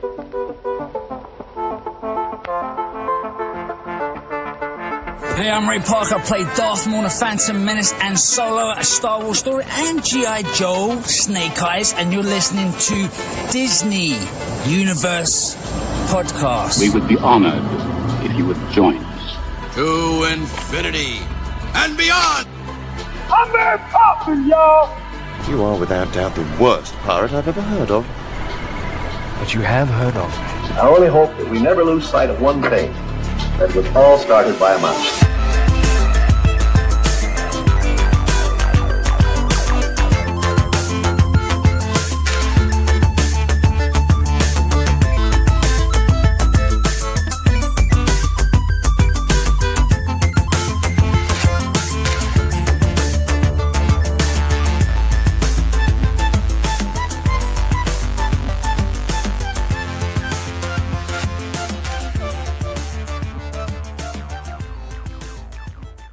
Hey, I'm Ray Parker. I played Darth Maul in The Phantom Menace and Solo, A Star Wars Story, and G.I. Joe, Snake Eyes, and you're listening to Disney Universe Podcast. We would be honored if you would join us. To infinity and beyond! I'm Mary Poppins, y'all! You are without doubt the worst pirate I've ever heard of. But you have heard of me. I only hope that we never lose sight of one thing. That it was all started by a mouse.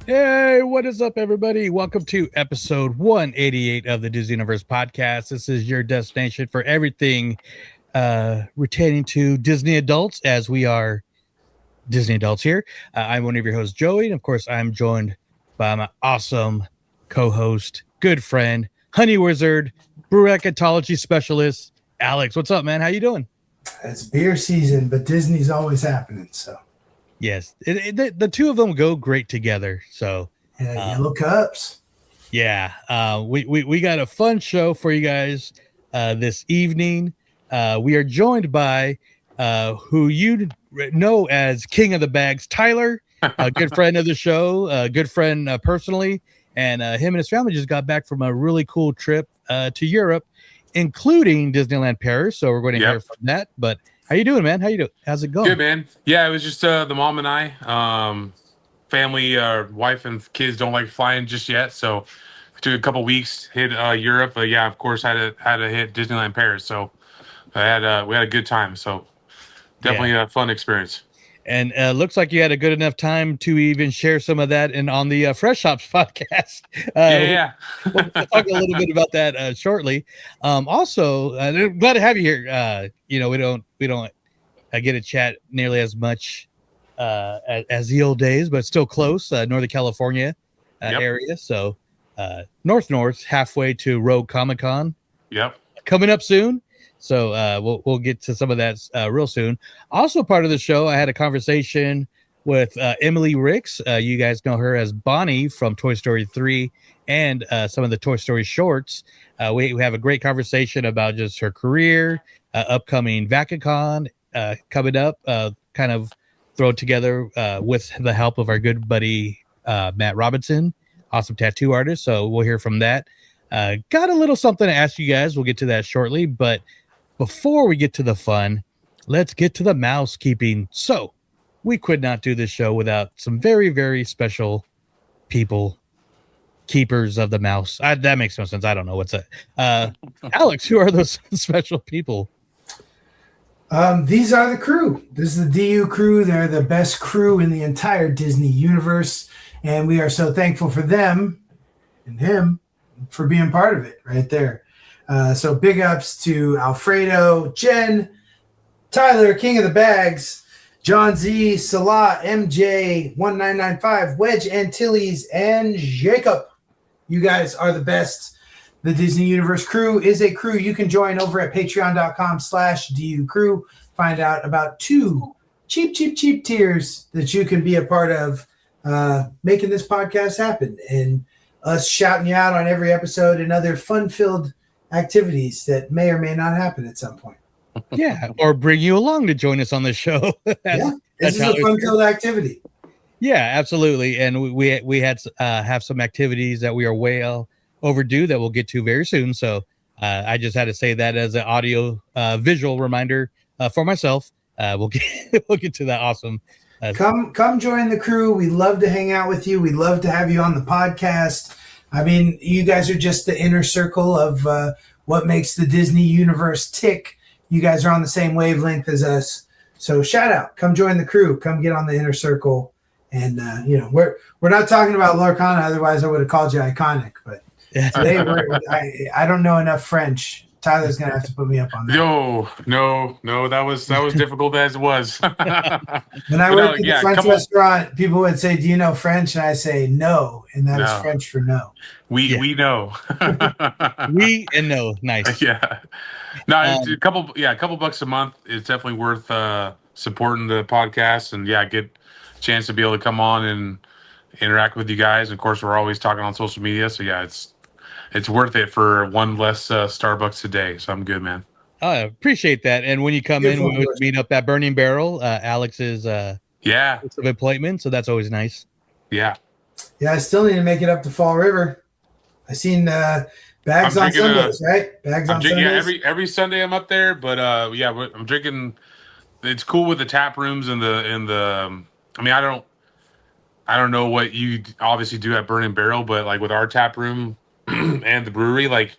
Hey, what is up, everybody? Welcome to episode 188 of the Disney Universe Podcast. This is your destination for everything pertaining to Disney adults, as we are Disney adults here. I'm one of your hosts, Joey, and of course, I'm joined by my awesome co-host, good friend, honey wizard, brewecatology specialist, Alex. What's up, man? How you doing? It's beer season, but Disney's always happening, so. Yes, the two of them go great together. So, Yellow Cups. Yeah, we got a fun show for you guys this evening. We are joined by who you know as King of the Bags, Tyler, a good friend of the show, a good friend personally, and him and his family just got back from a really cool trip to Europe, including Disneyland Paris. So we're going to hear from that, but. How you doing, man? How you doing? How's it going? Good, man. Yeah, it was just the mom and I. Family, wife and kids don't like flying just yet, so took a couple weeks, hit Europe. Yeah, of course, had to hit Disneyland Paris. So we had a good time. So definitely a fun experience. And looks like you had a good enough time to even share some of that on the Fresh Shops podcast. We'll talk a little bit about that shortly. Also, glad to have you here. We don't get to chat nearly as much as the old days, but still close. Northern California area. So north, halfway to Rogue Comic-Con. Yep. Coming up soon. So we'll get to some of that real soon. Also part of the show, I had a conversation with Emily Ricks. You guys know her as Bonnie from Toy Story 3 and some of the Toy Story shorts. We have a great conversation about just her career, upcoming VacaCon coming up, kind of thrown together with the help of our good buddy Matt Robinson, awesome tattoo artist. So we'll hear from that. Got a little something to ask you guys. We'll get to that shortly, but before we get to the fun, let's get to the mouse keeping. So we could not do this show without some very, very special people, keepers of the mouse. That makes no sense. I don't know what's that. Alex, who are those special people? These are the crew. This is the DU crew. They're the best crew in the entire Disney universe, and we are so thankful for them and him for being part of it right there. So big ups to Alfredo, Jen, Tyler, King of the Bags, John Z, Salah, MJ, 1995, Wedge Antilles, and Jacob. You guys are the best. The Disney Universe crew is a crew you can join over at patreon.com/DU crew. Find out about 2 cheap tiers that you can be a part of making this podcast happen. And us shouting you out on every episode and other fun-filled activities that may or may not happen at some point. Yeah, or bring you along to join us on the show. This is a fun-filled activity. Yeah, absolutely. And we had have some activities that we are way overdue that we'll get to very soon. So I just had to say that as an audio visual reminder for myself. We'll get to that. Awesome. Come join the crew. We love to hang out with you. We love to have you on the podcast. I mean, you guys are just the inner circle of what makes the Disney universe tick. You guys are on the same wavelength as us. So shout out, come join the crew, come get on the inner circle. And, we're not talking about Lorcana. Otherwise I would have called you iconic, but today I don't know enough French Tyler's gonna have to put me up on that. No, that was difficult as it was. When I worked at the French restaurant, people would say, "Do you know French?" And I say, "No," and that is French for no. We know. We and no, nice. Yeah. No, a couple bucks a month is definitely worth supporting the podcast, and get a chance to be able to come on and interact with you guys. Of course, we're always talking on social media, so it's worth it for one less Starbucks a day. So I'm good, man. I appreciate that. And when you come in, we would meet up at Burning Barrel, Alex's of appointment, so that's always nice. Yeah, I still need to make it up to Fall River. I seen bags on Sundays, right? Bags on Sundays. Yeah, every Sunday I'm up there, but I'm drinking. It's cool with the tap rooms and the. I mean, I don't know what you obviously do at Burning Barrel, but like with our tap room and the brewery, like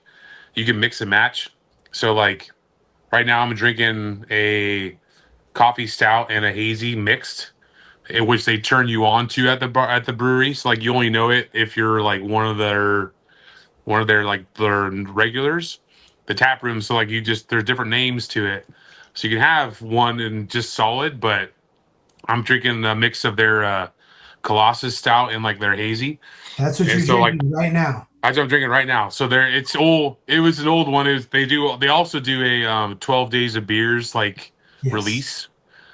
you can mix and match. So like right now I'm drinking a coffee stout and a hazy mixed, in which they turn you on to at the brewery. So like you only know it if you're like one of their like their regulars. The tap room, so like there's different names to it. So you can have one and just solid, but I'm drinking a mix of their Colossus stout and like their hazy. That's what you're drinking right now. That's what I'm drinking right now. So it's old. It was an old one. They also do a 12 days of beers release,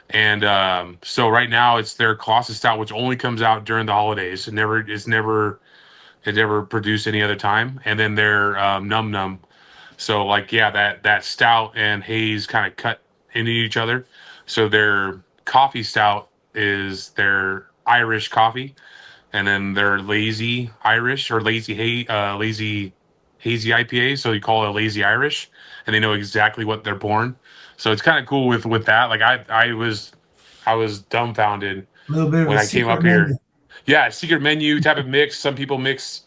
and so right now it's their Colossus stout, which only comes out during the holidays. It never produced any other time. And then their Num Num. So like that stout and haze kind of cut into each other. So their coffee stout is their Irish coffee, and then their lazy Irish or lazy hazy IPA. So you call it a lazy Irish, and they know exactly what they're pouring. So it's kind of cool with that. Like I was dumbfounded when I came up here. Yeah, secret menu type of mix. Some people mix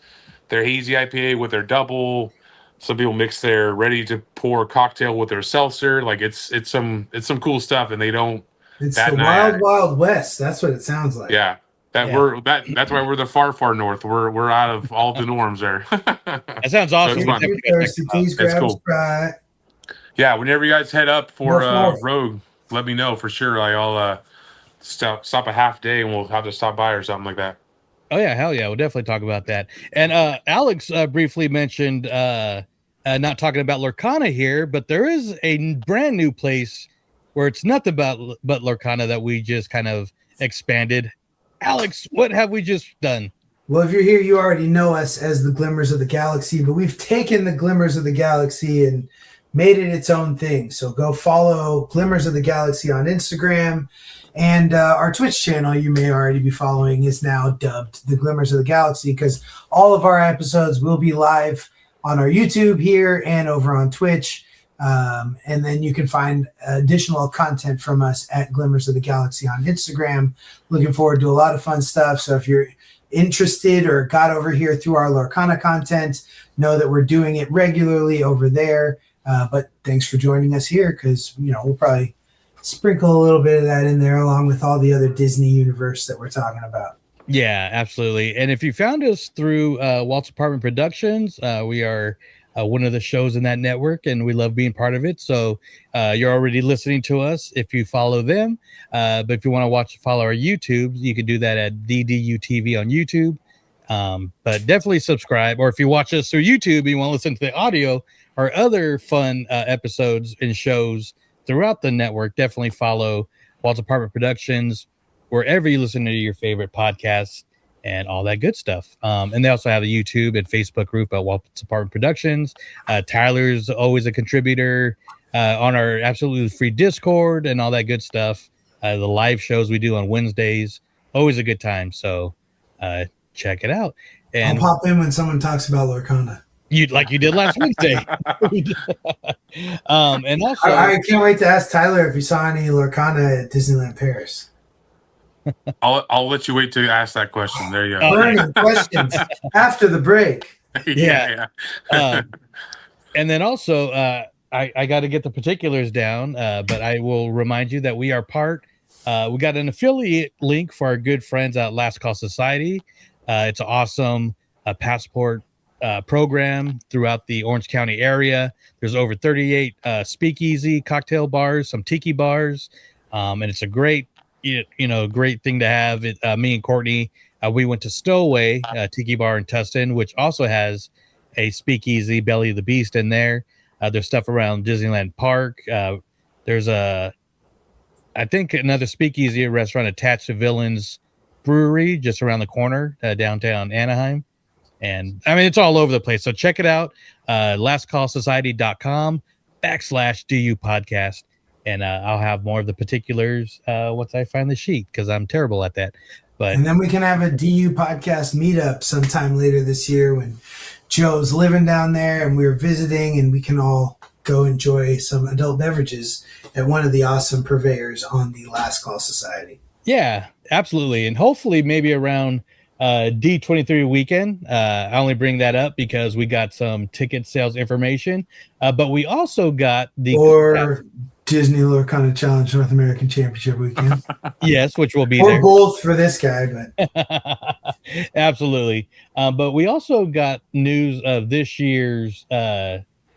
their hazy IPA with their double. Some people mix their ready to pour cocktail with their seltzer. Like it's some cool stuff, and they don't. It's the Wild West. That's what it sounds like. Yeah, that's why we're the far north. We're out of all the norms there. That sounds awesome. Please grab a Sprite. Yeah, whenever you guys head up for Rogue, let me know for sure. I'll stop a half day, and we'll have to stop by or something like that. Oh yeah, hell yeah, we'll definitely talk about that. And Alex briefly mentioned not talking about Lorcana here, but there is a brand new place where it's nothing but Lorcana that we just kind of expanded. Alex, what have we just done? Well, if you're here, you already know us as the Glimmers of the Galaxy, but we've taken the Glimmers of the Galaxy and made it its own thing. So go follow Glimmers of the Galaxy on Instagram. And our Twitch channel, you may already be following, is now dubbed the Glimmers of the Galaxy, because all of our episodes will be live on our YouTube here and over on Twitch. And then you can find additional content from us at Glimmers of the Galaxy on Instagram. Looking forward to a lot of fun stuff. So if you're interested or got over here through our Lorcana content, know that we're doing it regularly over there. But thanks for joining us here, because we'll probably sprinkle a little bit of that in there along with all the other Disney universe that we're talking about. Yeah, absolutely. And if you found us through Walt's Apartment Productions, we are one of the shows in that network, and we love being part of it. So you're already listening to us if you follow them. But if you want to follow our YouTube, you can do that at DDUTV on YouTube. But definitely subscribe. Or if you watch us through YouTube and you want to listen to the audio or other fun episodes and shows throughout the network, definitely follow Walt's Apartment Productions wherever you listen to your favorite podcasts and all that good stuff. And they also have a YouTube and Facebook group at Walt's Apartment Productions. Tyler's always a contributor on our absolutely free Discord and all that good stuff. The live shows we do on Wednesdays, always a good time. So check it out. And I'll pop in when someone talks about Lorcana. You did last Wednesday. And also, I can't wait to ask Tyler if he saw any Lorcana at Disneyland Paris. I'll let you wait to ask that question. There you go. Burning questions after the break. Yeah. And then also, I got to get the particulars down, but I will remind you that we are we got an affiliate link for our good friends at Last Call Society. It's awesome. A passport program throughout the Orange County area. There's over 38 speakeasy cocktail bars, some tiki bars, and it's a great, great thing to have. Me and Courtney, we went to Stowaway Tiki Bar in Tustin, which also has a speakeasy, Belly of the Beast, in there. There's stuff around Disneyland Park. There's I think another speakeasy restaurant attached to Villains Brewery just around the corner, downtown Anaheim. And I mean, it's all over the place. So check it out. lastcallsociety.com/DU podcast. And I'll have more of the particulars once I find the sheet, because I'm terrible at that. And then we can have a DU podcast meetup sometime later this year when Joe's living down there and we're visiting, and we can all go enjoy some adult beverages at one of the awesome purveyors on the Last Call Society. Yeah, absolutely. And hopefully maybe around D23 weekend. I only bring that up because we got some ticket sales information, but we also got or Disney Lorcana Challenge North American Championship weekend. Yes, which will be or there. Both for this guy, but absolutely. But we also got news of this year's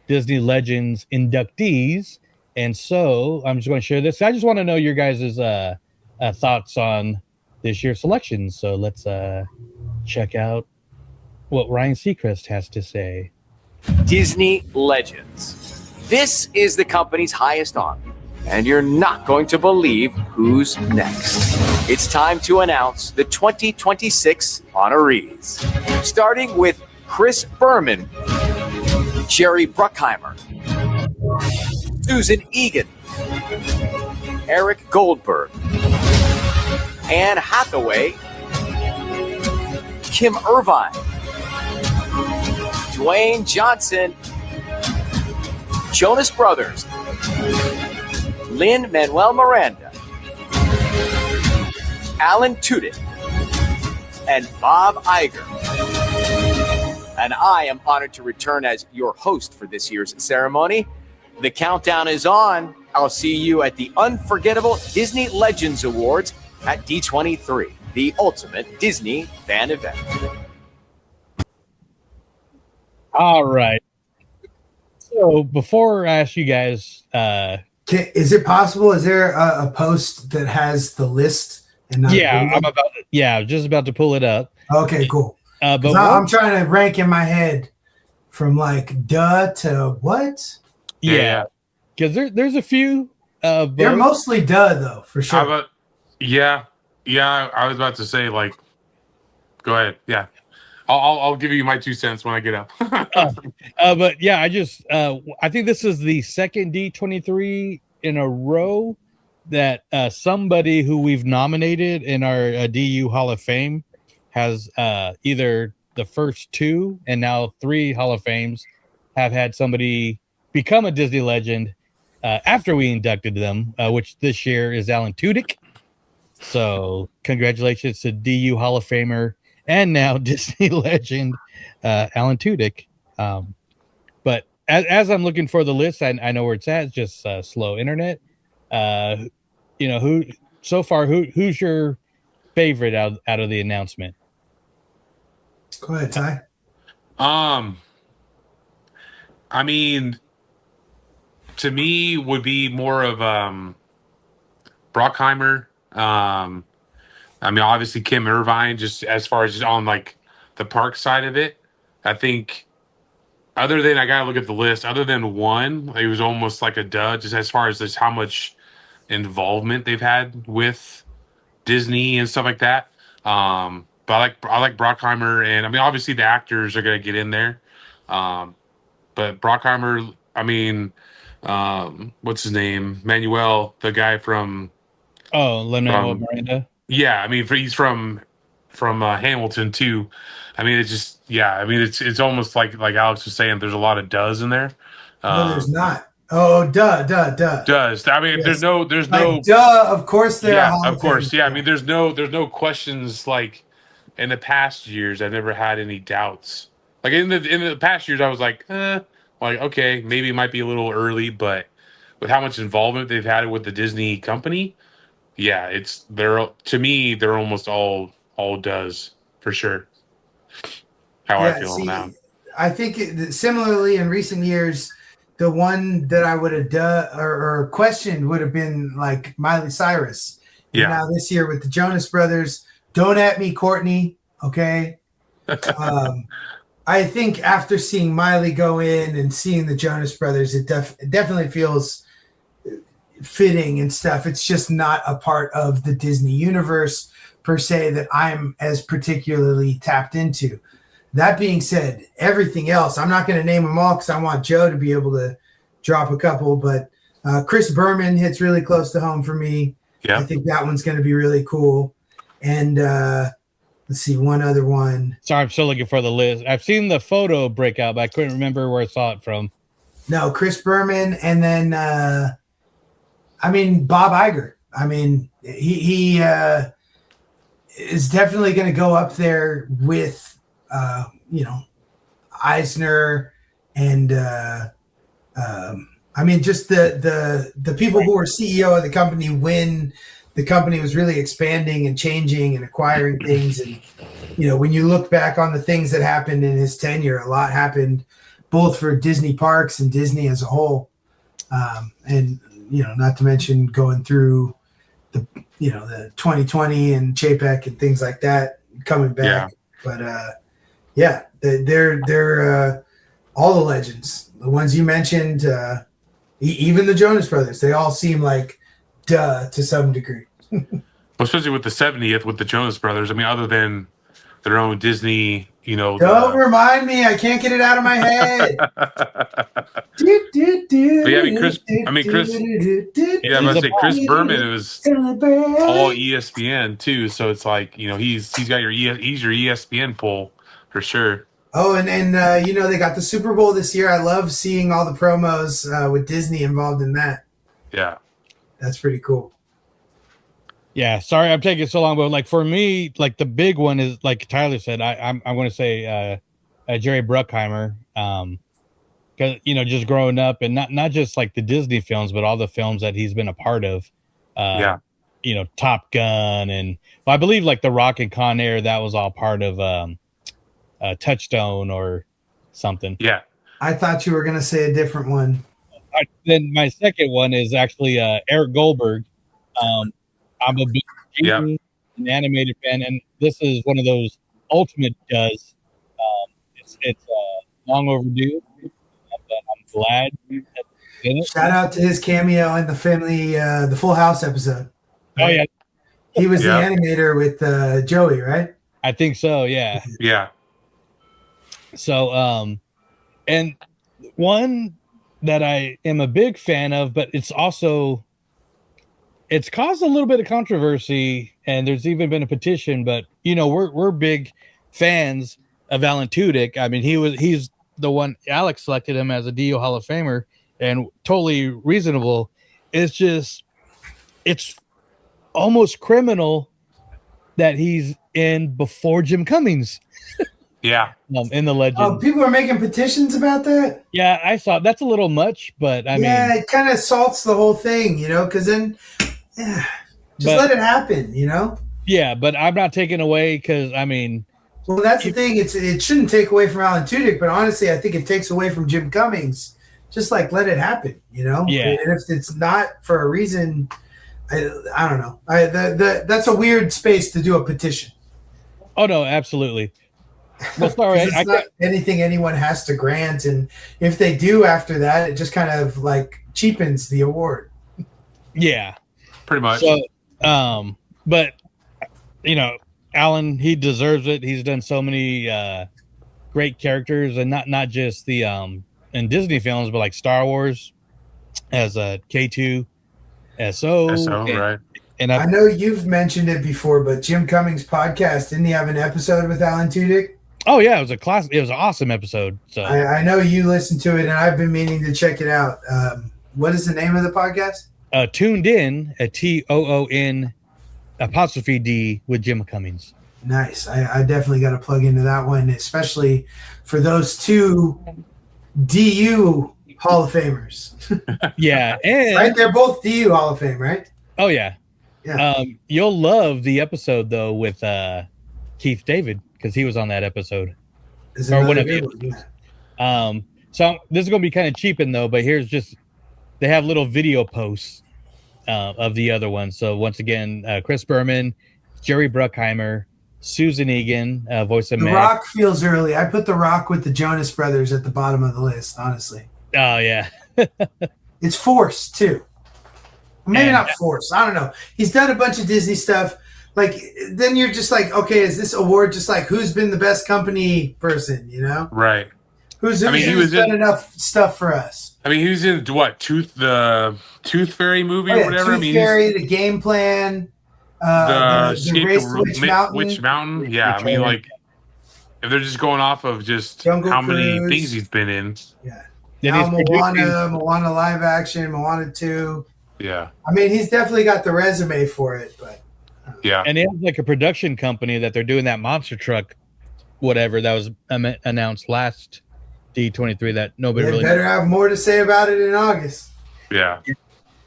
Disney Legends inductees, and so I'm just going to share this. I just want to know your guys' thoughts on this year's selections. So let's check out what Ryan Seacrest has to say. Disney Legends. This is the company's highest honor, and you're not going to believe who's next. It's time to announce the 2026 honorees, starting with Chris Berman, Jerry Bruckheimer, Susan Egan, Eric Goldberg, Anne Hathaway, Kim Irvine, Dwayne Johnson, Jonas Brothers, Lin-Manuel Miranda, Alan Tudyk, and Bob Iger. And I am honored to return as your host for this year's ceremony. The countdown is on. I'll see you at the unforgettable Disney Legends Awards at D23, the ultimate Disney fan event. All right. So before I ask you guys, is it possible? Is there a post that has the list? And not just about to pull it up. Okay, cool. But I'm trying to rank in my head from like duh to what? Yeah, because there's a few. They're mostly duh though, for sure. I was about to say, like, go ahead. Yeah, I'll give you my 2 cents when I get out. But yeah, I think this is the second D23 in a row that somebody who we've nominated in our DU Hall of Fame has either the first 2 and now 3 Hall of Fames have had somebody become a Disney legend after we inducted them, which this year is Alan Tudyk. So congratulations to DU Hall of Famer and now Disney legend Alan Tudyk. But as I'm looking for the list, I know where it's at. It's just slow internet. Who's your favorite out of the announcement? Go ahead, Ty. I mean, to me would be more of Brockheimer. I mean, obviously Kim Irvine, just as far as just on like the park side of it. I think other than, I gotta look at the list, other than one, it was almost like a dud, just as far as just how much involvement they've had with Disney and stuff like that. But I like Brockheimer, and I mean, obviously the actors are gonna get in there. But Brockheimer, I mean, what's his name? Manuel, the guy from Lin-Manuel Miranda. Yeah, I mean, he's from Hamilton too. I mean, it's just, yeah. I mean, it's almost like Alex was saying. There's a lot of does in there. No, there's not. Oh, duh. Does. I mean, yes. there's no. Duh. Of course there are. Yeah, of course. Yeah. I mean, there's no questions. Like in the past years, I've never had any doubts. Like in the past years, I was like, okay, maybe it might be a little early, but with how much involvement they've had with the Disney company, yeah, they're almost all does for sure. How I feel now. I think similarly in recent years, the one that I would have done or questioned would have been like Miley Cyrus. And now this year with the Jonas Brothers, don't at me, Courtney. Okay. I think after seeing Miley go in and seeing the Jonas Brothers, it definitely feels fitting and stuff. It's just not a part of the Disney universe per se that I'm as particularly tapped into. That being said, everything else, I'm not going to name them all because I want Joe to be able to drop a couple, but Chris Berman hits really close to home for me. Yeah. I think that one's going to be really cool. And let's see, one other one. Sorry, I'm still looking for the list. I've seen the photo breakout, but I couldn't remember where I saw it from. No, Chris Berman, and then Bob Iger. I mean, he is definitely going to go up there with Eisner and just the people who were CEO of the company when the company was really expanding and changing and acquiring things. And, when you look back on the things that happened in his tenure, a lot happened both for Disney parks and Disney as a whole. And, not to mention going through the 2020 and Chapek and things like that coming back. Yeah. But they're all the legends, the ones you mentioned, even the Jonas Brothers, they all seem like duh to some degree. Well, especially with the 70th with the Jonas Brothers. I mean, other than their own Disney, Don't remind me. I can't get it out of my head. Chris Berman was all ESPN too. So it's like, he's got he's your ESPN poll for sure. Oh, and they got the Super Bowl this year. I love seeing all the promos with Disney involved in that. Yeah. That's pretty cool. Yeah, sorry I'm taking so long, but like for me, like the big one is like Tyler said. I'm going to say Jerry Bruckheimer, because just growing up and not just like the Disney films, but all the films that he's been a part of. Top Gun and I believe like The Rock and Con Air, that was all part of Touchstone or something. Yeah, I thought you were going to say a different one. Then my second one is actually Eric Goldberg. I'm a big an animated fan, and this is one of those ultimate does. It's long overdue, but I'm glad. Shout out to his cameo in the Full House episode. Oh yeah, he was the animator with Joey, right? I think so. Yeah. Yeah. So, and one that I am a big fan of, but it's caused a little bit of controversy, and there's even been a petition, but we're big fans of Alan Tudyk. I mean, he's the one Alex selected him as a DU Hall of Famer, and totally reasonable. It's almost criminal that he's in before Jim Cummings. Yeah. In the Legend. Oh, people are making petitions about that? Yeah, I saw. That's a little much, but I mean. Yeah, it kind of salts the whole thing, because then let it happen, Yeah, but I'm not taking away because, I mean. Well, that's the thing. It shouldn't take away from Alan Tudyk, but honestly, I think it takes away from Jim Cummings. Just let it happen, Yeah. And if it's not for a reason, I don't know. That's a weird space to do a petition. Oh, no, absolutely. Well, sorry, it's not anything anyone has to grant, and if they do after that, it just kind of like cheapens the award. Yeah, pretty much. So, but Alan, he deserves it. He's done so many great characters, and not just the in Disney films, but like Star Wars as a K2 SO, right? And I know you've mentioned it before, but Jim Cummings' podcast, didn't he have an episode with Alan Tudyk? Oh yeah, it was it was an awesome episode. So I know you listened to it, and I've been meaning to check it out. What is the name of the podcast? Tuned In, a TOON 'D with Jim Cummings. Nice. I definitely got to plug into that one, especially for those two DU Hall of Famers. Yeah, and right, they're both DU Hall of Fame, right? Oh yeah. Yeah. You'll love the episode though with Keith David, because he was on that episode. Or one of you. So this is going to be kind of cheaping though, but here's just, they have little video posts of the other ones. So once again, Chris Berman, Jerry Bruckheimer, Susan Egan, voice of The Meg. Rock feels early. I put The Rock with the Jonas Brothers at the bottom of the list, honestly. Oh yeah. It's forced too. Maybe not forced. I don't know. He's done a bunch of Disney stuff. Like, then you're just like, okay, is this award just like who's been the best company person, you know? Right. Who's done enough stuff for us? I mean, he was in what, the Tooth Fairy movie or whatever? Tooth Fairy, The Game Plan, the Race to Witch Mountain. Yeah, I mean, like, if they're just going off of just Jungle how many Cruise. things he's been in. Yeah. Then Now he's Moana live action, Moana 2. Yeah. I mean, he's definitely got the resume for it, but yeah. And they have like a production company that they're doing that monster truck, whatever that was announced last D23 that nobody they really better have more to say about it in August. Yeah.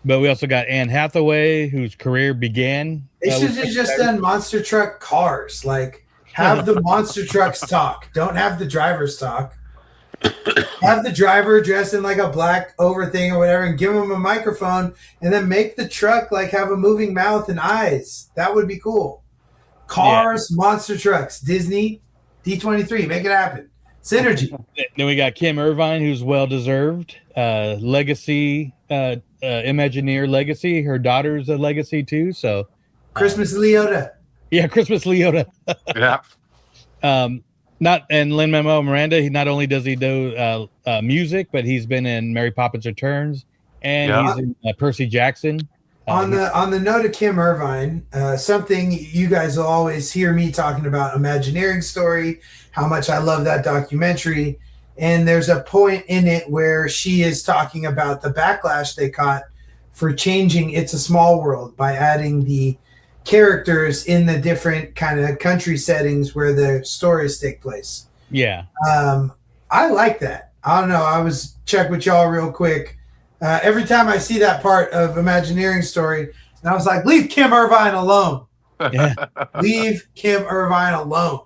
But we also got Anne Hathaway, whose career began. They should have just done monster truck cars. Like, have the monster trucks talk. Don't have the drivers talk. Have the driver dressed in like a black over thing or whatever and give him a microphone and then make the truck like have a moving mouth and eyes. That would be cool. Cars, monster trucks, Disney, D23, make it happen. Synergy. Then we got Kim Irvine, who's well deserved. Legacy, Imagineer Legacy. Her daughter's a Legacy too. So Christmas Leota. Yeah, Christmas Leota. Yeah. And Lin-Manuel Miranda. He not only does he do music, but he's been in Mary Poppins Returns, and he's in Percy Jackson. On the note of Kim Irvine, something you guys will always hear me talking about, Imagineering Story, how much I love that documentary. And there's a point in it where she is talking about the backlash they caught for changing It's a Small World by adding the characters in the different kind of country settings where the stories take place. Yeah. I like that. I don't know. I was check with y'all real quick. Every time I see that part of Imagineering Story, and I was like, leave Kim Irvine alone. Yeah. Leave Kim Irvine alone.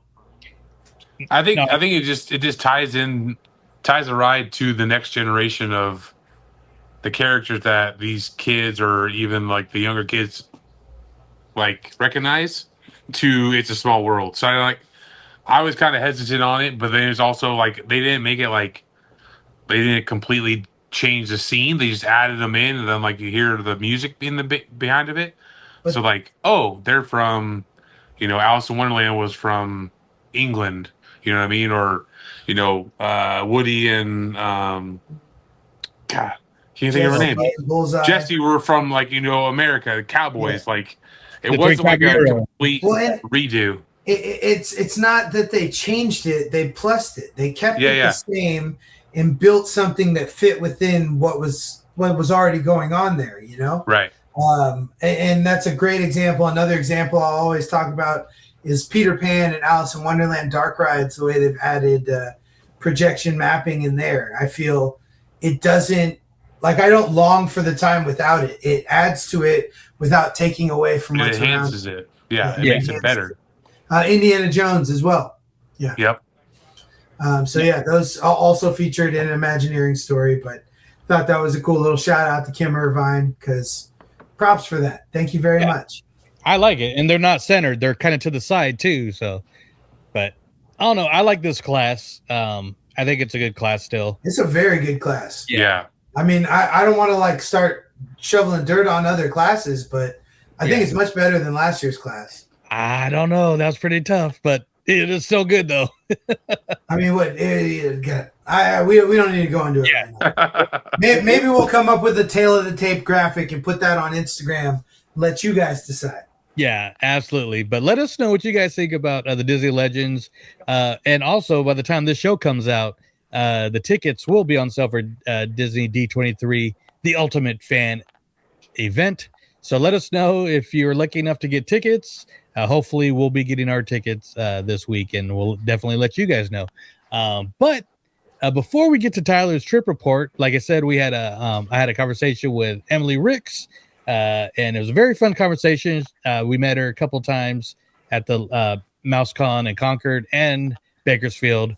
I think it just ties a ride to the next generation of the characters that these kids or even like the younger kids like recognize to It's a Small World. So I was kind of hesitant on it, but then it's also like they didn't make it like they didn't completely change the scene. They just added them in, and then like you hear the music in the behind of it. So like, oh, they're from, Alice in Wonderland was from England. You know what I mean? Or, Woody and God, can't think of her name. Bullseye. Jesse were from like America, the Cowboys. Yeah. Like it wasn't like a complete redo. It's not that they changed it; they plussed it. They kept it Yeah. the same and built something that fit within what was already going on there. Right. And that's a great example. Another example I'll always talk about is Peter Pan and Alice in Wonderland Dark Rides, the way they've added projection mapping in there. I feel it doesn't, like, I don't long for the time without it. It adds to it without taking away from what's around. It enhances it. Yeah, it makes it better. Indiana Jones as well. Yeah. Yep. Those also featured in Imagineering Story, but thought that was a cool little shout out to Kim Irvine because props for that. Thank you very much. I like it, and they're not centered; they're kind of to the side too. So, but I don't know. I like this class. I think it's a good class still. It's a very good class. Yeah. I mean, I don't want to like start shoveling dirt on other classes, but I think it's much better than last year's class. I don't know. That was pretty tough, but it is still good though. I mean, we don't need to go into it right now. Maybe we'll come up with a tail of the tape graphic and put that on Instagram. Let you guys decide. Yeah, absolutely. But let us know what you guys think about the Disney Legends. And also, by the time this show comes out, the tickets will be on sale for Disney D23, the Ultimate Fan event. So let us know if you're lucky enough to get tickets. Hopefully, we'll be getting our tickets this week, and we'll definitely let you guys know. But before we get to Tyler's trip report, like I said, I had a conversation with Emily Ricks. And it was a very fun conversation. We met her a couple times at the MouseCon in Concord and Bakersfield.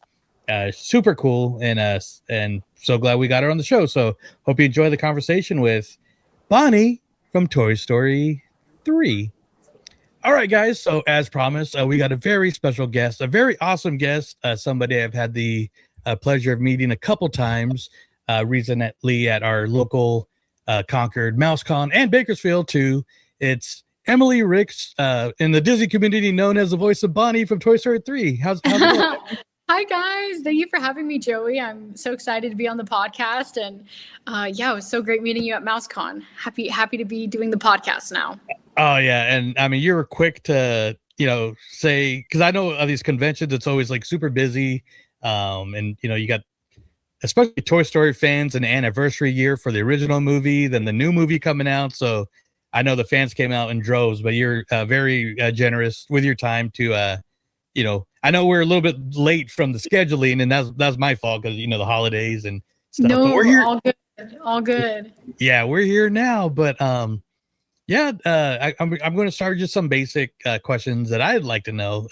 super cool, and so glad we got her on the show. So hope you enjoy the conversation with Bonnie from Toy Story 3. All right, guys. So as promised, we got a very special guest, a very awesome guest, somebody I've had the pleasure of meeting a couple times recently at our local Concord MouseCon and Bakersfield too. It's Emily Ricks in the Disney community known as the voice of Bonnie from Toy Story 3. How's it going? Hi guys, thank you for having me, Joey. I'm so excited to be on the podcast, and it was so great meeting you at MouseCon. Happy to be doing the podcast now. Oh yeah, and I mean you were quick to say, because I know of these conventions it's always like super busy, and you got especially Toy Story fans an anniversary year for the original movie, then the new movie coming out. So I know the fans came out in droves, but you're very generous with your time to I know we're a little bit late from the scheduling, and that's my fault because the holidays and stuff. No, but we're here. All good. Yeah, we're here now. But I'm going to start with just some basic questions that I'd like to know.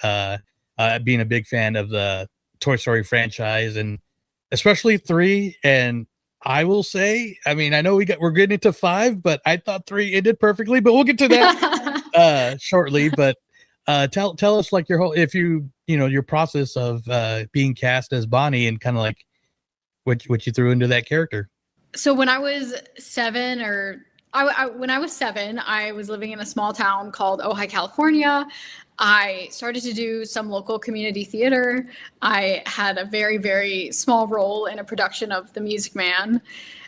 Being a big fan of the Toy Story franchise, and especially 3. And I will say, I mean, I know we're getting into 5, but I thought 3 ended perfectly. But we'll get to that shortly. But tell us like your process of being cast as Bonnie, and kind of like what you threw into that character. So when I was 7, when I was 7, I was living in a small town called Ojai, California. I started to do some local community theater. I had a very, very small role in a production of The Music Man.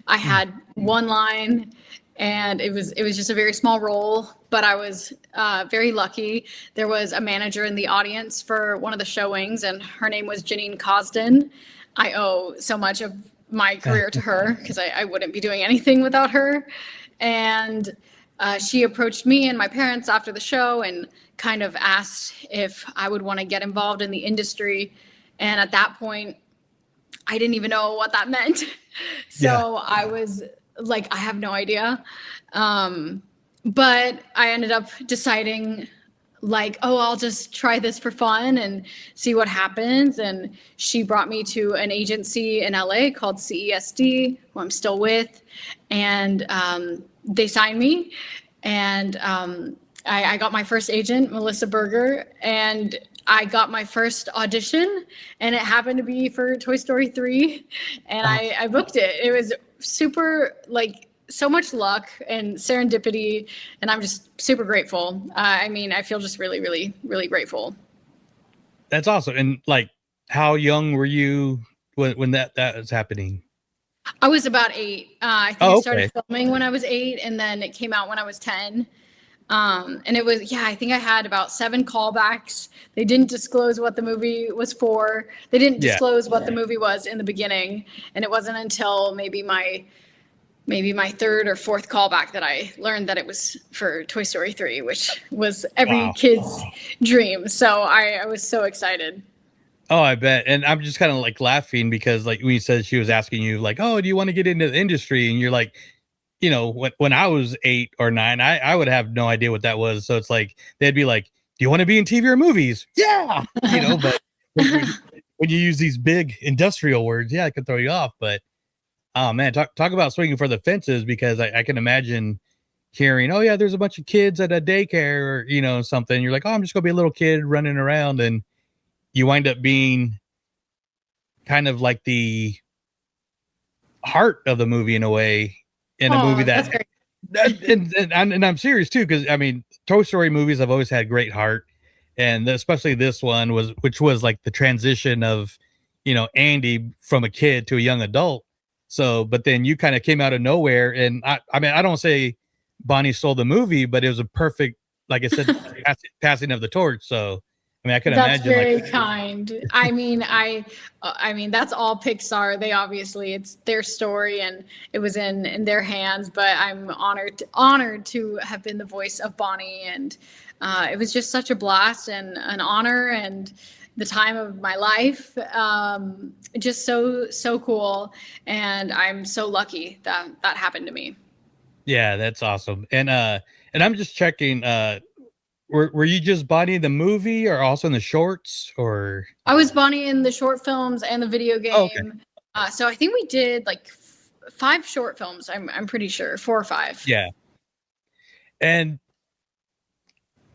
I had one line, and it was just a very small role, but I was very lucky. There was a manager in the audience for one of the showings, and her name was Janine Cosden. I owe so much of my career to her because I wouldn't be doing anything without her. And she approached me and my parents after the show and kind of asked if I would want to get involved in the industry. And at that point, I didn't even know what that meant. So I was like, I have no idea. But I ended up deciding like, oh, I'll just try this for fun and see what happens. And she brought me to an agency in LA called CESD, who I'm still with. And they signed me. And I got my first agent, Melissa Berger, and I got my first audition, and it happened to be for Toy Story 3. And I booked it. It was super, like, so much luck and serendipity, and I'm just super grateful. I mean, I feel just really, really, really grateful. That's awesome. And like, how young were you when that was happening? I was about 8. I think I started filming when I was 8, and then it came out when I was 10. And it was, I think I had about 7 callbacks. They didn't disclose what the movie was for. They didn't disclose what the movie was in the beginning. And it wasn't until maybe my 3rd or 4th callback that I learned that it was for Toy Story 3, which was every kid's dream. So I was so excited. Oh, I bet. And I'm just kind of like laughing because like when you said she was asking you like, oh, do you want to get into the industry? And you're like, when I was 8 or 9, I would have no idea what that was. So it's like, they'd be like, do you want to be in TV or movies? Yeah. But when you use these big industrial words, it could throw you off. But oh man, talk about swinging for the fences, because I can imagine hearing, oh yeah, there's a bunch of kids at a daycare or, something. You're like, oh, I'm just gonna be a little kid running around, and you wind up being kind of like the heart of the movie in a way, in a movie that, and I'm serious too, because I mean, Toy Story movies have always had great heart, and especially this one which was like the transition of, Andy from a kid to a young adult. So, but then you kind of came out of nowhere, and I mean, I don't say Bonnie stole the movie, but it was a perfect, like I said, passing of the torch. So, I mean, I can imagine. That's very kind. I mean, I mean, that's all Pixar. They obviously, it's their story, and it was in their hands. But I'm honored to have been the voice of Bonnie, and it was just such a blast and an honor, and the time of my life. Just so cool, and I'm so lucky that happened to me. Yeah, that's awesome. And I'm just checking were you just Bonnie in the movie or also in the shorts or? I was Bonnie in the short films and the video game. Oh, okay. So I think we did like 5 short films. I'm pretty sure 4 or 5. Yeah. And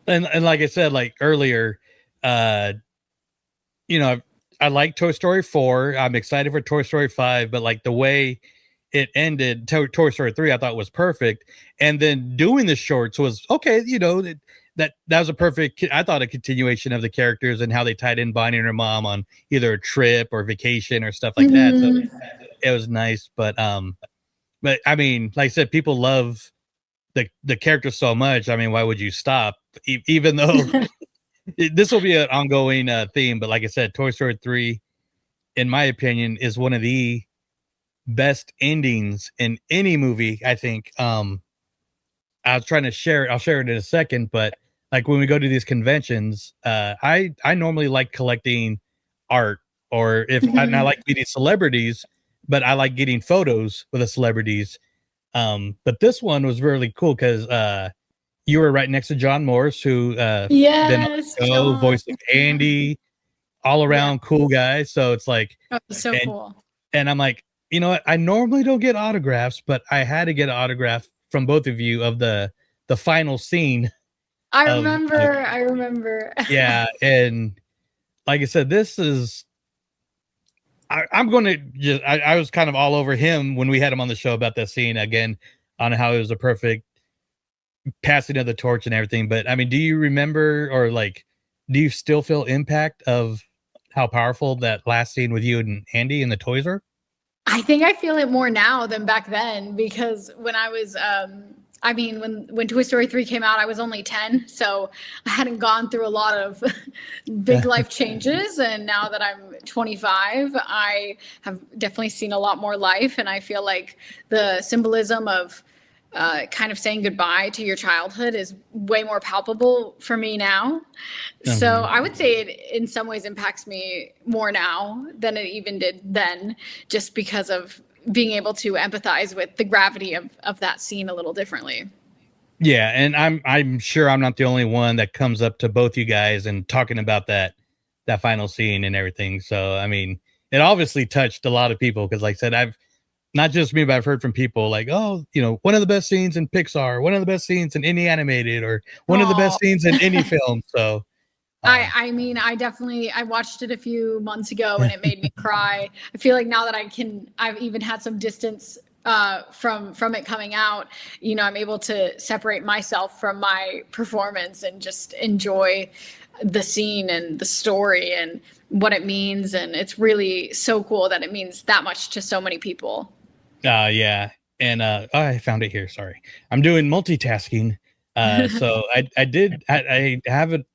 like I said, like earlier, you know, I like Toy Story 4. I'm excited for Toy Story 5, but like the way it ended, Toy Story 3, I thought was perfect. And then doing the shorts was okay. You know, that was a perfect, I thought, a continuation of the characters and how they tied in Bonnie and her mom on either a trip or vacation or stuff like that. So it was nice. But I mean, like I said, people love the characters so much. I mean, why would you stop? Even though this will be an ongoing theme, but like I said, Toy Story 3, in my opinion, is one of the best endings in any movie. I think. I was trying to share it. I'll share it in a second, but like when we go to these conventions, I normally like collecting art, or and I like meeting celebrities, but I like getting photos with the celebrities. But this one was really cool because you were right next to John Morris, who been on the show, voice of Andy, all around cool guy. So it's like, so cool. And I'm like, you know what? I normally don't get autographs, but I had to get an autograph from both of you of the final scene. I remember. Yeah, and like I said, this is. I'm going to just. I was kind of all over him when we had him on the show about that scene again, on how it was a perfect passing of the torch and everything. But I mean, do you remember, or like, do you still feel impact of how powerful that last scene with you and Andy in the toys are? I think I feel it more now than back then, because when I was, I mean, when Toy Story 3 came out, I was only 10, so I hadn't gone through a lot of big life changes. And now that I'm 25, I have definitely seen a lot more life. And I feel like the symbolism of kind of saying goodbye to your childhood is way more palpable for me now. So I would say it in some ways impacts me more now than it even did then, just because of being able to empathize with the gravity of that scene a little differently. Yeah, and I'm sure I'm not the only one that comes up to both you guys and talking about that final scene and everything. So I mean, it obviously touched a lot of people, because like I said, I've not just me, but I've heard from people like, oh, you know, one of the best scenes in Pixar, one of the best scenes in any animated, or one of the best scenes in any film. So I mean, I watched it a few months ago and it made me cry. I feel like now that I've even had some distance from it coming out, you know, I'm able to separate myself from my performance and just enjoy the scene and the story and what it means. And it's really so cool that it means that much to so many people. Yeah. And I found it here. Sorry. I'm doing multitasking. So I have it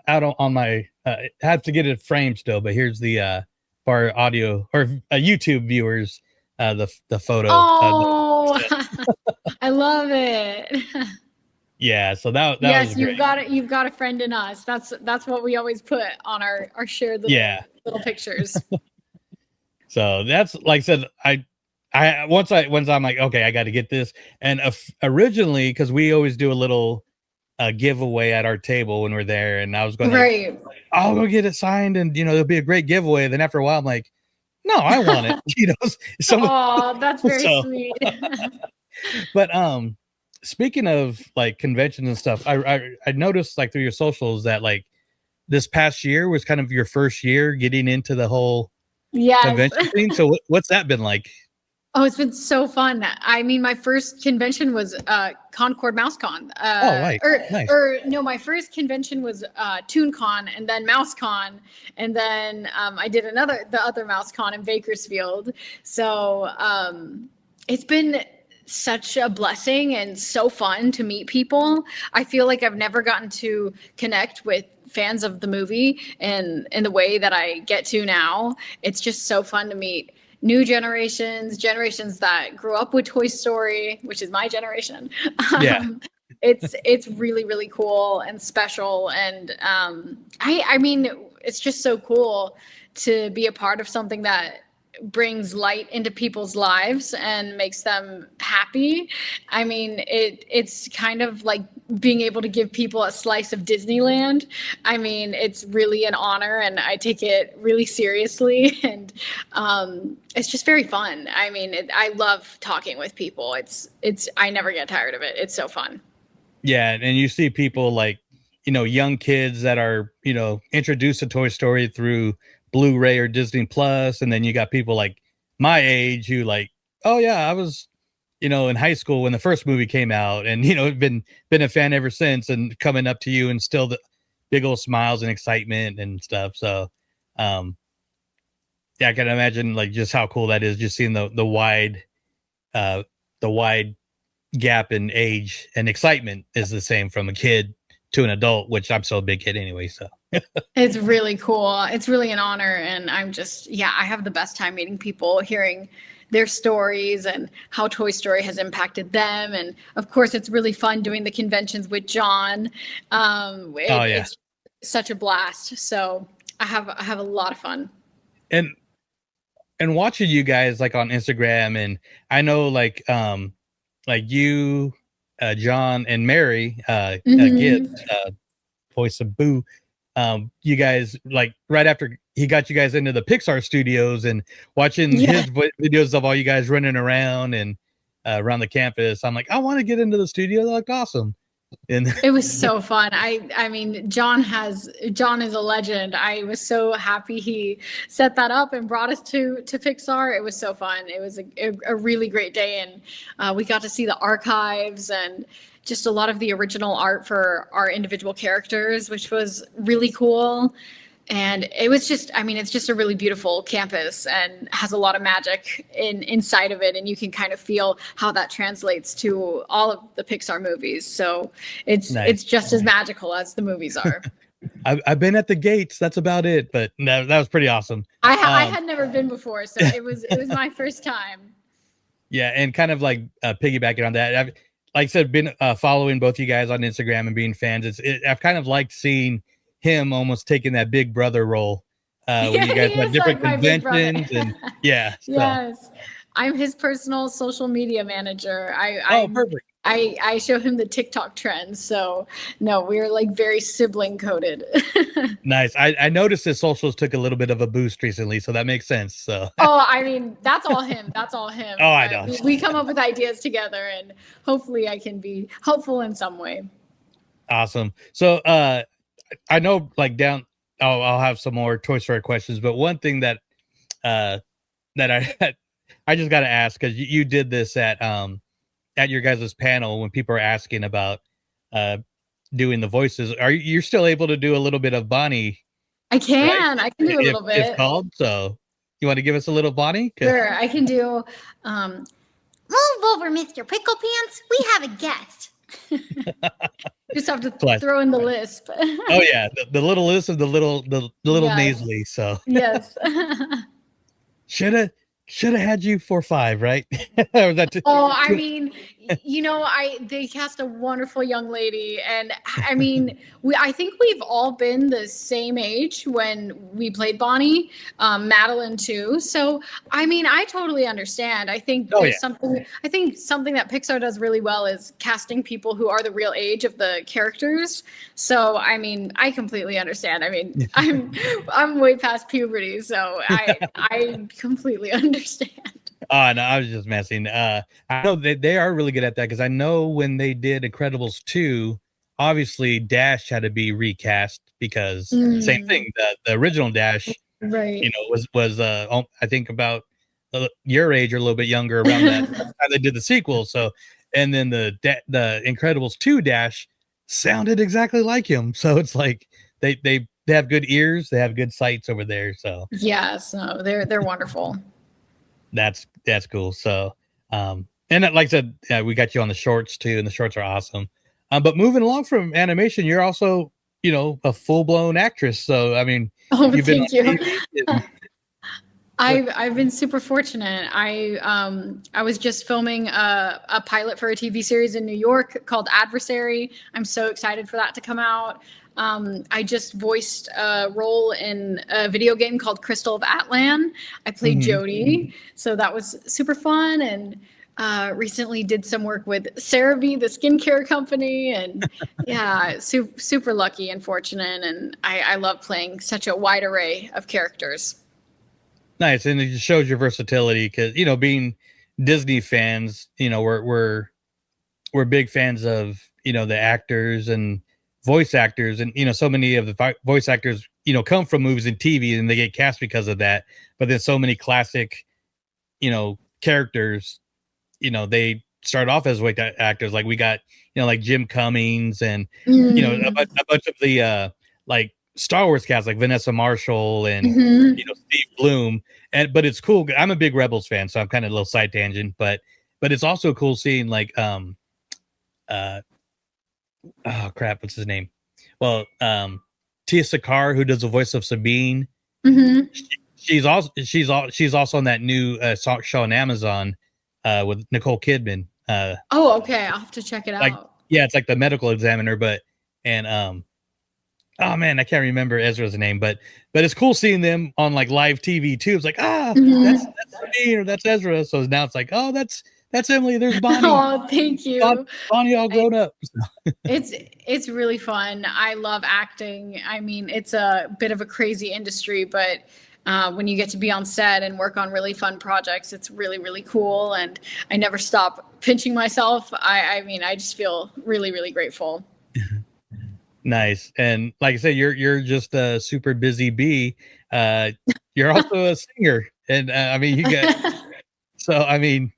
out on my, have to get it framed still, but here's the, for our audio or YouTube viewers, the photo. Oh, I love it. Yeah. So that yes, was you've great. got it. You've got a friend in us. That's what we always put on our shared little pictures. So that's, like I said, once I'm like, okay, I got to get this. And originally, because we always do a little giveaway at our table when we're there, and I was going to, I'll go get it signed, and you know, it'll be a great giveaway. Then after a while, I'm like, no, I want it. You know, oh, that's very sweet. But speaking of like conventions and stuff, I noticed like through your socials that like this past year was kind of your first year getting into the whole convention thing. So what's that been like? Oh, it's been so fun. I mean, my first convention was Concord MouseCon. Right. Nice. No, my first convention was ToonCon, and then MouseCon, and then I did the other MouseCon in Bakersfield. So it's been such a blessing and so fun to meet people. I feel like I've never gotten to connect with fans of the movie in the way that I get to now. It's just so fun to meet new generations that grew up with Toy Story, which is my generation. It's really, really cool and special. And I mean, it's just so cool to be a part of something that brings light into people's lives and makes them happy. I mean, it's kind of like being able to give people a slice of Disneyland. I mean, it's really an honor, and I take it really seriously, and it's just very fun. I mean, I love talking with people. I never get tired of it. It's so fun. Yeah, and you see people like, young kids that are, introduced to Toy Story through Blu-ray or Disney Plus, and then you got people like my age who like, oh yeah, I was, in high school when the first movie came out, and been a fan ever since, and coming up to you and still the big old smiles and excitement and stuff. So, yeah, I can imagine like just how cool that is, just seeing the wide gap in age, and excitement is the same from a kid to an adult, which I'm still a big kid anyway. So it's really cool. It's really an honor. And I'm just, I have the best time meeting people, hearing their stories and how Toy Story has impacted them. And of course, it's really fun doing the conventions with John. It's such a blast. So I have a lot of fun. And watching you guys like on Instagram, and I know like you, John and Mary, Gibbs, voice of Boo, you guys, like right after he got you guys into the Pixar studios, and watching his videos of all you guys running around and around the campus, I'm like, I want to get into the studio. That looked awesome. And it was so fun. I mean, John is a legend. I was so happy he set that up and brought us to Pixar. It was so fun. It was a really great day, and we got to see the archives and just a lot of the original art for our individual characters, which was really cool. And it was just, I mean, it's just a really beautiful campus and has a lot of magic inside of it. And you can kind of feel how that translates to all of the Pixar movies. So it's just as magical as the movies are. I've been at the gates. That's about it. But that was pretty awesome. I had never been before, so it was my first time. Yeah, and kind of like piggybacking on that, I've, like I said, been following both you guys on Instagram and being fans. I've kind of liked seeing him almost taking that big brother role when you guys had different conventions, and yes, I'm his personal social media manager. Perfect. I show him the TikTok trends, so no, we're like very sibling coded. Nice. I noticed his socials took a little bit of a boost recently, so that makes sense. So I mean, that's all him. Oh, I know. We come up with ideas together, and hopefully I can be helpful in some way. Awesome. So I know like I'll have some more Toy Story questions, but one thing that I just got to ask, because you did this at your guys' panel when people are asking about doing the voices. You're still able to do a little bit of Bonnie? I can. Right? I can do a little bit. It's called. So you want to give us a little Bonnie? Sure, I can do. Move over, Mr. Pickle Pants. We have a guest. Just have to throw in the lisp. Oh yeah, the little lisp of the little nasally. So yes. Should have had you for 5, right? I mean, they cast a wonderful young lady, and I mean, I think we've all been the same age when we played Bonnie, Madeline too. So I mean, I totally understand. I think something that Pixar does really well is casting people who are the real age of the characters. So I mean, I completely understand. I mean, I'm way past puberty, so I completely understand. Oh no, I was just messing. I know they are really good at that, because I know when they did Incredibles 2, obviously Dash had to be recast, because same thing. The original Dash, right? Was I think about your age or a little bit younger around that time they did the sequel. So, and then the Incredibles 2 Dash sounded exactly like him. So it's like they have good ears, they have good sights over there. So yes, no, they're wonderful. That's cool. So, and like I said, we got you on the shorts too, and the shorts are awesome. But moving along from animation, you're also, a full blown actress. So, I mean, thank you. I've been super fortunate. I was just filming a pilot for a TV series in New York called Adversary. I'm so excited for that to come out. I just voiced a role in a video game called Crystal of Atlan. I played Jodie, so that was super fun. And recently did some work with CeraVe, the skincare company, and yeah, super lucky and fortunate. And I love playing such a wide array of characters. Nice, and it just shows your versatility because being Disney fans, we're big fans of the actors and voice actors, and so many of the voice actors come from movies and TV, and they get cast because of that. But there's so many classic characters, they start off as voice actors. Like we got like Jim Cummings and a bunch of the like Star Wars cast, like Vanessa Marshall and Steve Bloom. But it's cool. I'm a big Rebels fan, so I'm kind of a little side tangent, but it's also cool seeing like oh crap, what's his name? Well, Tia Sakar, who does the voice of Sabine. She's also on that new show on Amazon with Nicole Kidman. Oh, okay. I'll have to check it out. Yeah, it's like the medical examiner, oh man, I can't remember Ezra's name, but it's cool seeing them on like live TV too. It's like, that's me or that's Ezra. So now it's like, oh, that's Emily. There's Bonnie. Oh, thank you. Bonnie all grown up. It's really fun. I love acting. I mean, it's a bit of a crazy industry, but when you get to be on set and work on really fun projects, it's really, really cool. And I never stop pinching myself. I mean, I just feel really, really grateful. Nice. And like I said, you're just a super busy bee. You're also a singer. And I mean, you got, so, I mean,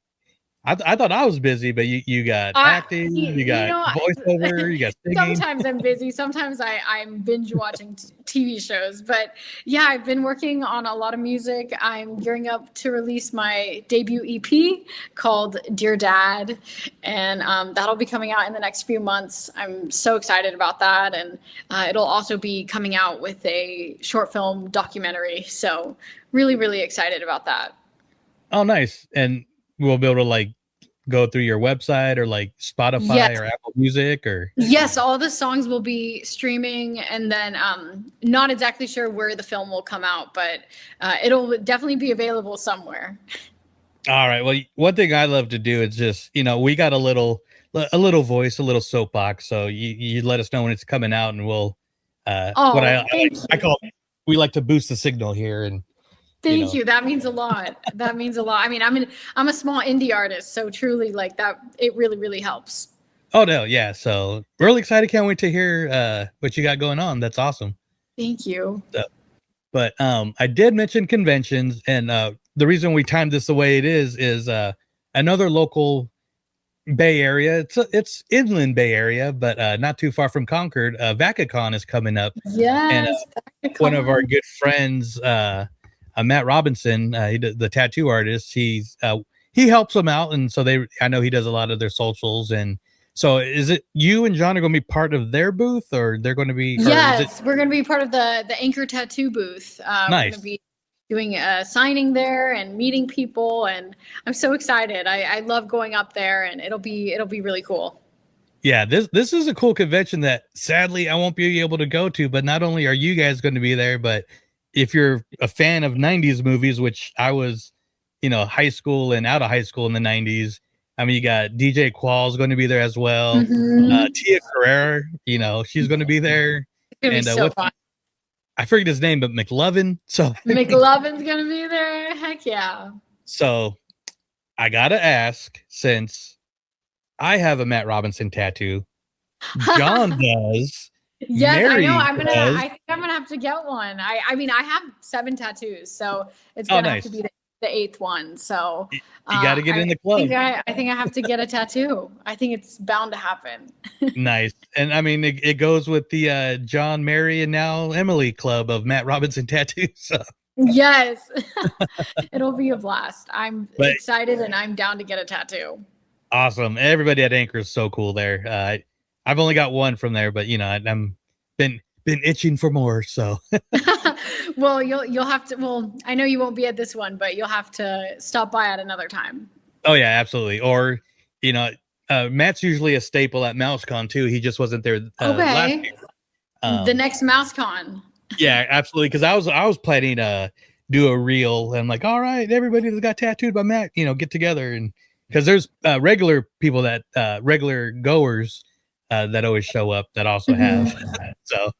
I thought I was busy, but you got acting, you got voiceover, you got singing. Sometimes I'm busy. Sometimes I'm binge watching TV shows. But yeah, I've been working on a lot of music. I'm gearing up to release my debut EP called Dear Dad. And that'll be coming out in the next few months. I'm so excited about that. And it'll also be coming out with a short film documentary. So really, really excited about that. Oh, nice. And we'll be able to like go through your website or like Spotify or Apple Music or yes, all the songs will be streaming, and then not exactly sure where the film will come out, but it'll definitely be available somewhere. All right. Well, one thing I love to do is just we got a little voice, a little soapbox, so you let us know when it's coming out, and we'll what I call we like to boost the signal here. And Thank you. That means a lot. That means a lot. I mean, I'm a small indie artist, so truly like that, it really, really helps. Oh no, yeah. So really excited. Can't wait to hear what you got going on. That's awesome. Thank you. So, but I did mention conventions, and the reason we timed this the way it is another local Bay Area. It's inland Bay Area, but not too far from Concord. VacaCon is coming up. Yes. And one of our good friends, Matt Robinson, the tattoo artist, he helps them out, and so I know he does a lot of their socials. And so, is it you and John are going to be part of their booth, or they're going to be? Yes, we're going to be part of the Anchor Tattoo booth. Nice. We're going to be doing a signing there and meeting people, and I'm so excited. I love going up there, and it'll be really cool. Yeah, this is a cool convention that sadly I won't be able to go to. But not only are you guys going to be there, but if you're a fan of 90s movies, which I was, high school and out of high school in the 90s, I mean, you got DJ Qual's going to be there as well. Tia Carrera, she's going to be there. It's going to be so fun. I forget his name, but McLovin. So McLovin's going to be there. Heck yeah. So I got to ask, since I have a Matt Robinson tattoo, John does. Yes, Mary I know. I think I'm gonna have to get one. I mean, I have 7 tattoos, so it's gonna have to be the 8th one. So you got to get in the club. I think I have to get a tattoo. I think it's bound to happen. Nice. And I mean, it goes with the John, Mary, and now Emily club of Matt Robinson tattoos. So. Yes, it'll be a blast. I'm excited, and I'm down to get a tattoo. Awesome. Everybody at Anchor is so cool there. I've only got one from there, but I'm been been itching for more. So, Well, you'll have to. Well, I know you won't be at this one, but you'll have to stop by at another time. oh yeah, absolutely. Or Matt's usually a staple at MouseCon too. He just wasn't there last Okay. year. The next MouseCon. Yeah, absolutely. Because I was planning to do a reel, and I'm like, all right, everybody that got tattooed by Matt, get together, and because there's regular people that regular goers that always show up that also have. So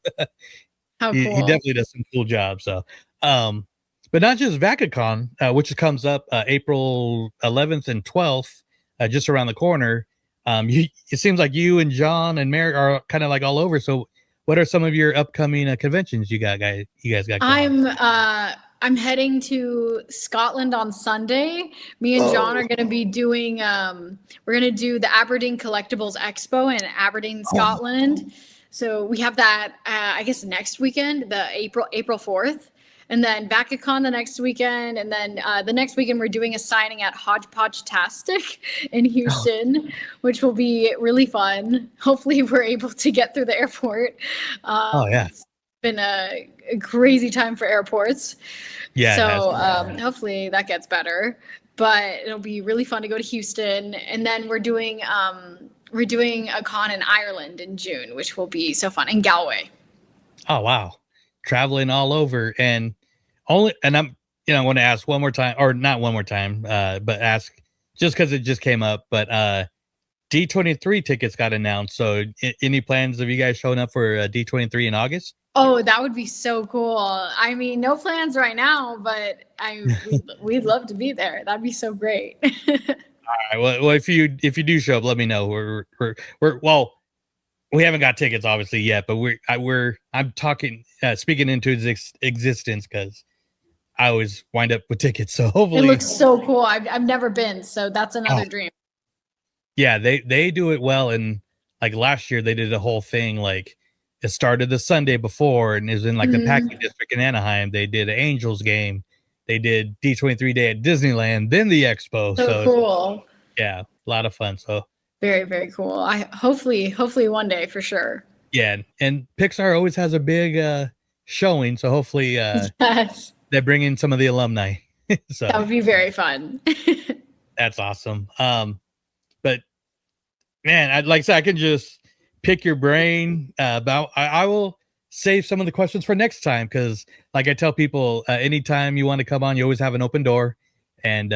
How he cool. definitely does some cool jobs. So, but not just VacaCon, which comes up April 11th and 12th, just around the corner. It seems like you and John and Merrick are kind of like all over. So, what are some of your upcoming conventions you guys got going on? I'm heading to Scotland on Sunday. Me and John are going to be doing. We're going to do the Aberdeen Collectibles Expo in Aberdeen, Scotland. So we have that. I guess next weekend, the April 4th, and then VacaCon the next weekend, and then the next weekend we're doing a signing at Hodgepodge-tastic in Houston, which will be really fun. Hopefully, we're able to get through the airport. It's been a crazy time for airports. Yeah. So hopefully that gets better. But it'll be really fun to go to Houston, and then we're doing a con in Ireland in June, which will be so fun, in Galway. Oh wow, traveling all over, and I'm I want to ask one more time, or not one more time, but ask just because it just came up. But D23 tickets got announced. So any plans of you guys showing up for D23 in August? Oh, that would be so cool. I mean, no plans right now, but we'd love to be there. That'd be so great. All right. Well, if you do show up, let me know. We haven't got tickets obviously yet, but I'm talking speaking into existence because I always wind up with tickets. So hopefully it looks so cool. I've never been, so that's another dream. Yeah, they do it well, and like last year they did a whole thing like. It started the Sunday before and is in like the packing district in Anaheim. They did an Angels game. They did D23 day at Disneyland, then the expo. So cool. Yeah, a lot of fun. So very, very cool. I hopefully one day for sure. Yeah, and Pixar always has a big showing. So hopefully yes. They bring in some of the alumni. So that would be very fun. That's awesome. But man, like I said, I can just pick your brain about. I will save some of the questions for next time because, like I tell people, anytime you want to come on, you always have an open door. And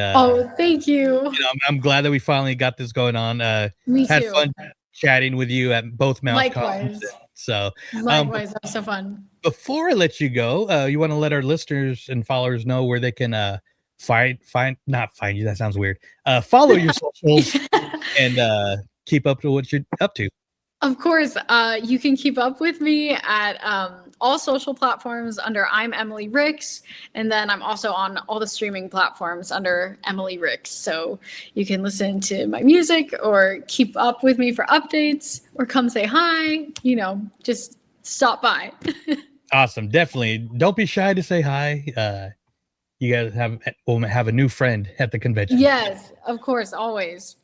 thank you. I'm glad that we finally got this going on. Me had too. fun chatting with you at both MouseCons. Likewise. So likewise, that was so fun. Before I let you go, you want to let our listeners and followers know where they can not find you. That sounds weird. Follow your socials and keep up to what you're up to. Of course, you can keep up with me at all social platforms under I'm Emily Ricks, and then I'm also on all the streaming platforms under Emily Ricks. So you can listen to my music or keep up with me for updates or come say hi. Just stop by. Awesome, definitely. Don't be shy to say hi. You guys will have a new friend at the convention. Yes, of course, always.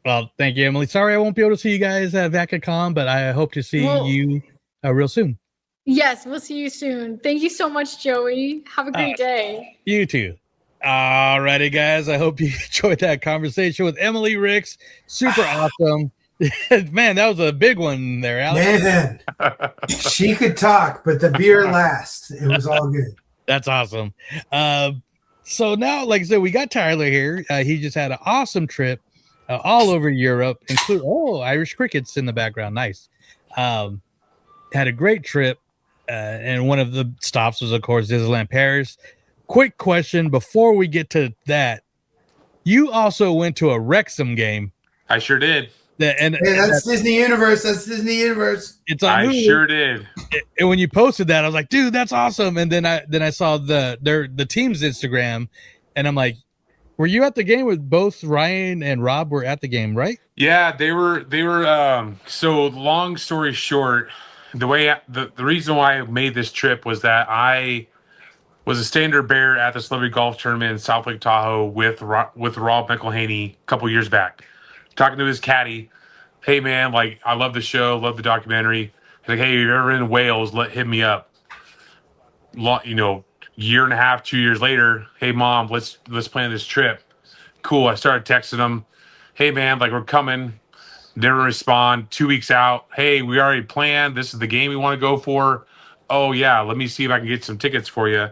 Well, thank you, Emily. Sorry I won't be able to see you guys at VacaCon, but I hope to see you real soon. Yes, we'll see you soon. Thank you so much, Joey. Have a great day. You too. All righty, guys. I hope you enjoyed that conversation with Emily Ricks. Super awesome. Man, that was a big one there, Alex. Man, she could talk, but the beer lasts. It was all good. That's awesome. So now, like I said, we got Tyler here. He just had an awesome trip. All over Europe, including Irish crickets in the background. Nice. Had a great trip, and one of the stops was, of course, Disneyland Paris. Quick question before we get to that: you also went to a Wrexham game. I sure did. That's Disney Universe. That's Disney Universe. It's on I Hulu. sure did. And when you posted that, I was like, "Dude, that's awesome!" And then I saw the team's Instagram, and I'm like. Were you at the game with both Ryan and Rob were at the game, right? Yeah, they were so long story short, the reason why I made this trip was that I was a standard bearer at the Celebrity Golf Tournament in South Lake Tahoe with Rob McElhaney a couple years back. Talking to his caddy, hey man, like I love the show, love the documentary. Like, hey, you're ever in Wales, hit me up. Year and a half, 2 years later, hey mom, let's plan this trip. Cool. I started texting them, hey man, like we're coming. Never respond. 2 weeks out, hey, we already planned. This is the game we want to go for. Oh yeah, let me see if I can get some tickets for you.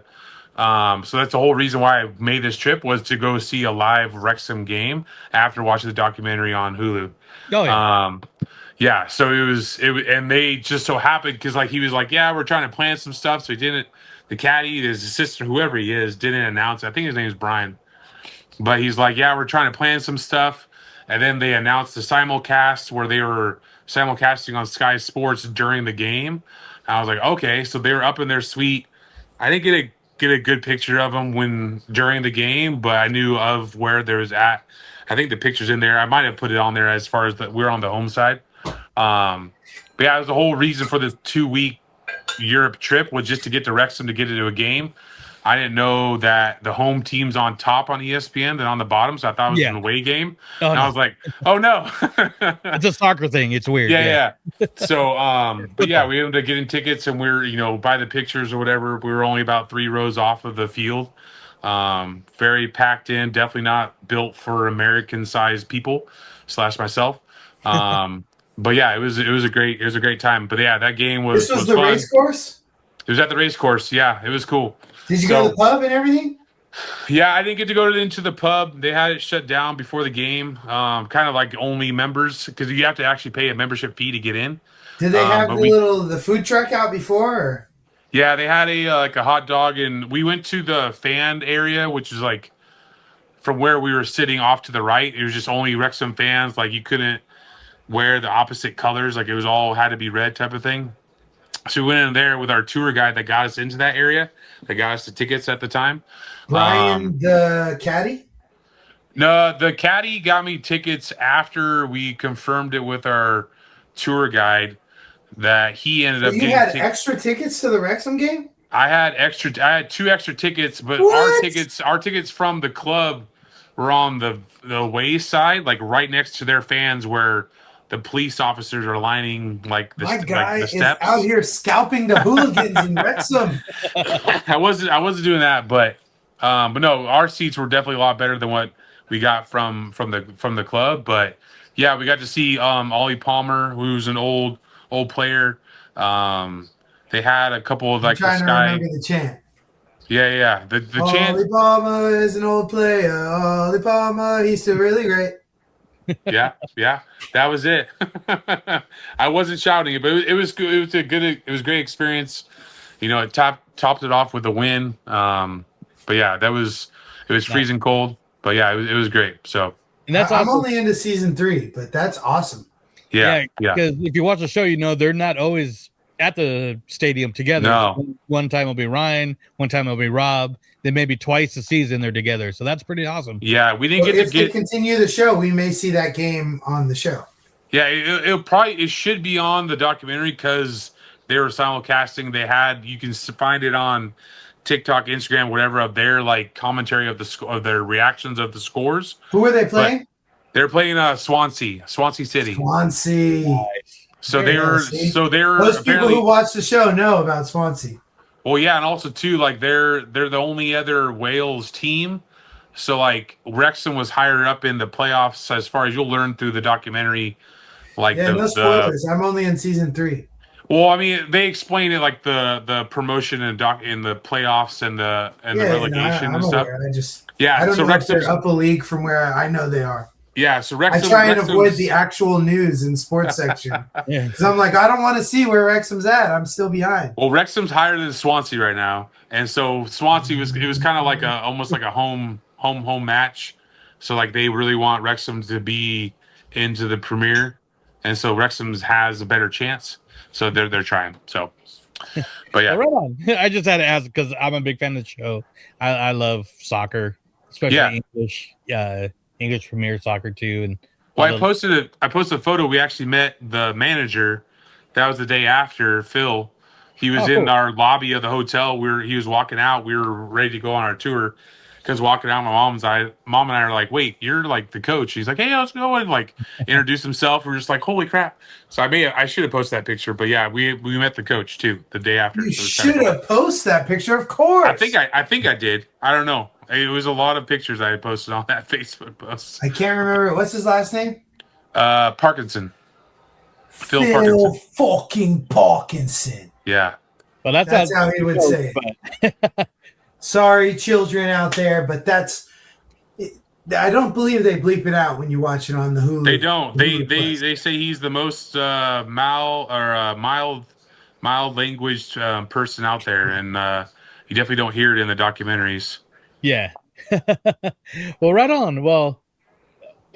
So that's the whole reason why I made this trip, was to go see a live Wrexham game after watching the documentary on Hulu. Oh yeah. Yeah, so and they just so happened, because like he was like, yeah, we're trying to plan some stuff. So he didn't, the caddy, his assistant, whoever he is, didn't announce. I think his name is Brian, but he's like, yeah, we're trying to plan some stuff. And then they announced the simulcast, where they were simulcasting on Sky Sports during the game. I was like, okay, so they were up in their suite. I didn't get a good picture of them during the game, but I knew of where there was at. I think the picture's in there. I might have put it on there as far as we're on the home side. But yeah, it was the whole reason for this 2-week Europe trip, was just to get to Wrexham to get into a game. I didn't know that the home team's on top on ESPN than on the bottom, so I thought it was an away game. Oh, and I was like, oh no. It's a soccer thing. It's weird. Yeah. So, but yeah, we ended up getting tickets, and we're, by the pictures or whatever, we were only about 3 rows off of the field. Very packed in, definitely not built for American-sized people / myself. But yeah, it was a great time. But yeah, that game was. This was the fun. race course? It was at the race course. Yeah, it was cool. Did you go to the pub and everything? Yeah, I didn't get to go into the pub. They had it shut down before the game. Kind of like only members, because you have to actually pay a membership fee to get in. Did they have the food truck out before? Or? Yeah, they had a hot dog, and we went to the fan area, which is like from where we were sitting off to the right. It was just only Wrexham fans. Like you couldn't wear the opposite colors. Like it was all had to be red type of thing. So we went in there with our tour guide that got us into that area, that got us the tickets at the time. Brian, the caddy? No, the caddy got me tickets after we confirmed it with our tour guide that he ended up getting. You had extra tickets to the Wrexham game? I had 2 extra tickets, but our tickets from the club were on the away side, like right next to their fans, where the police officers are lining the steps. Is out here scalping the hooligans in Wrexham. I wasn't doing that, but no, our seats were definitely a lot better than what we got from the club. But yeah, we got to see Ollie Palmer, who's an old player. They had a couple of like trying to remember the chant. Yeah. The chant. Ollie Palmer is an old player. Ollie Palmer, he's still really great. Yeah, that was it. I wasn't shouting it, but it was good. It was a great experience. It topped it off with a win. But yeah, it was freezing cold, but yeah, it was great. So, and that's I'm only into season 3, but that's awesome. Yeah. Because if you watch the show, they're not always at the stadium together. No. One time it'll be Ryan, one time it'll be Rob. Then maybe twice a season they're together. So that's pretty awesome. Yeah, we didn't if they continue the show, we may see that game on the show. Yeah, it should be on the documentary, because they were simulcasting. You can find it on TikTok, Instagram, whatever, of their commentary of their reactions of the scores. Who were they playing? They're playing Swansea City. Swansea. So they're those people who watch the show know about Swansea. Well, yeah, and also too, they're the only other Wales team. So Wrexham was higher up in the playoffs, as far as you'll learn through the documentary. No spoilers. I'm only in season 3. Well, I mean, they explain it the promotion and in the playoffs and the relegation and stuff. Aware. I don't know if they're up a league from where I know they are. Yeah, so Wrexham. I try and avoid the actual news and sports section because I'm like, I don't want to see where Wrexham's at. I'm still behind. Well, Wrexham's higher than Swansea right now, and so Swansea was kind of almost like a home match. So they really want Wrexham to be into the Premier, and so Wrexham has a better chance. So they're trying. So, but yeah, right on. I just had to ask because I'm a big fan of the show. I love soccer, especially English Premier Soccer too. And I posted a photo. We actually met the manager. That was the day after Phil. He was in our lobby of the hotel. He was walking out. We were ready to go on our tour. because walking out, mom and I are like, wait, you're like the coach. He's like, hey, let's go and like introduce himself. We're just like, holy crap. So I should have posted that picture, but yeah, we met the coach too the day after. You So it was kinda should have posted that picture, of course. I think I did. I don't know. It was a lot of pictures I had posted on that Facebook post. I can't remember. What's his last name? Parkinson. Phil Parkinson. fucking Parkinson. Yeah. Well, That's how he would say it. Sorry, children out there, but that's. I don't believe they bleep it out when you watch it on the Hulu. They don't. They say he's the most mild language person out there, and you definitely don't hear it in the documentaries. Yeah. Well, right on. Well,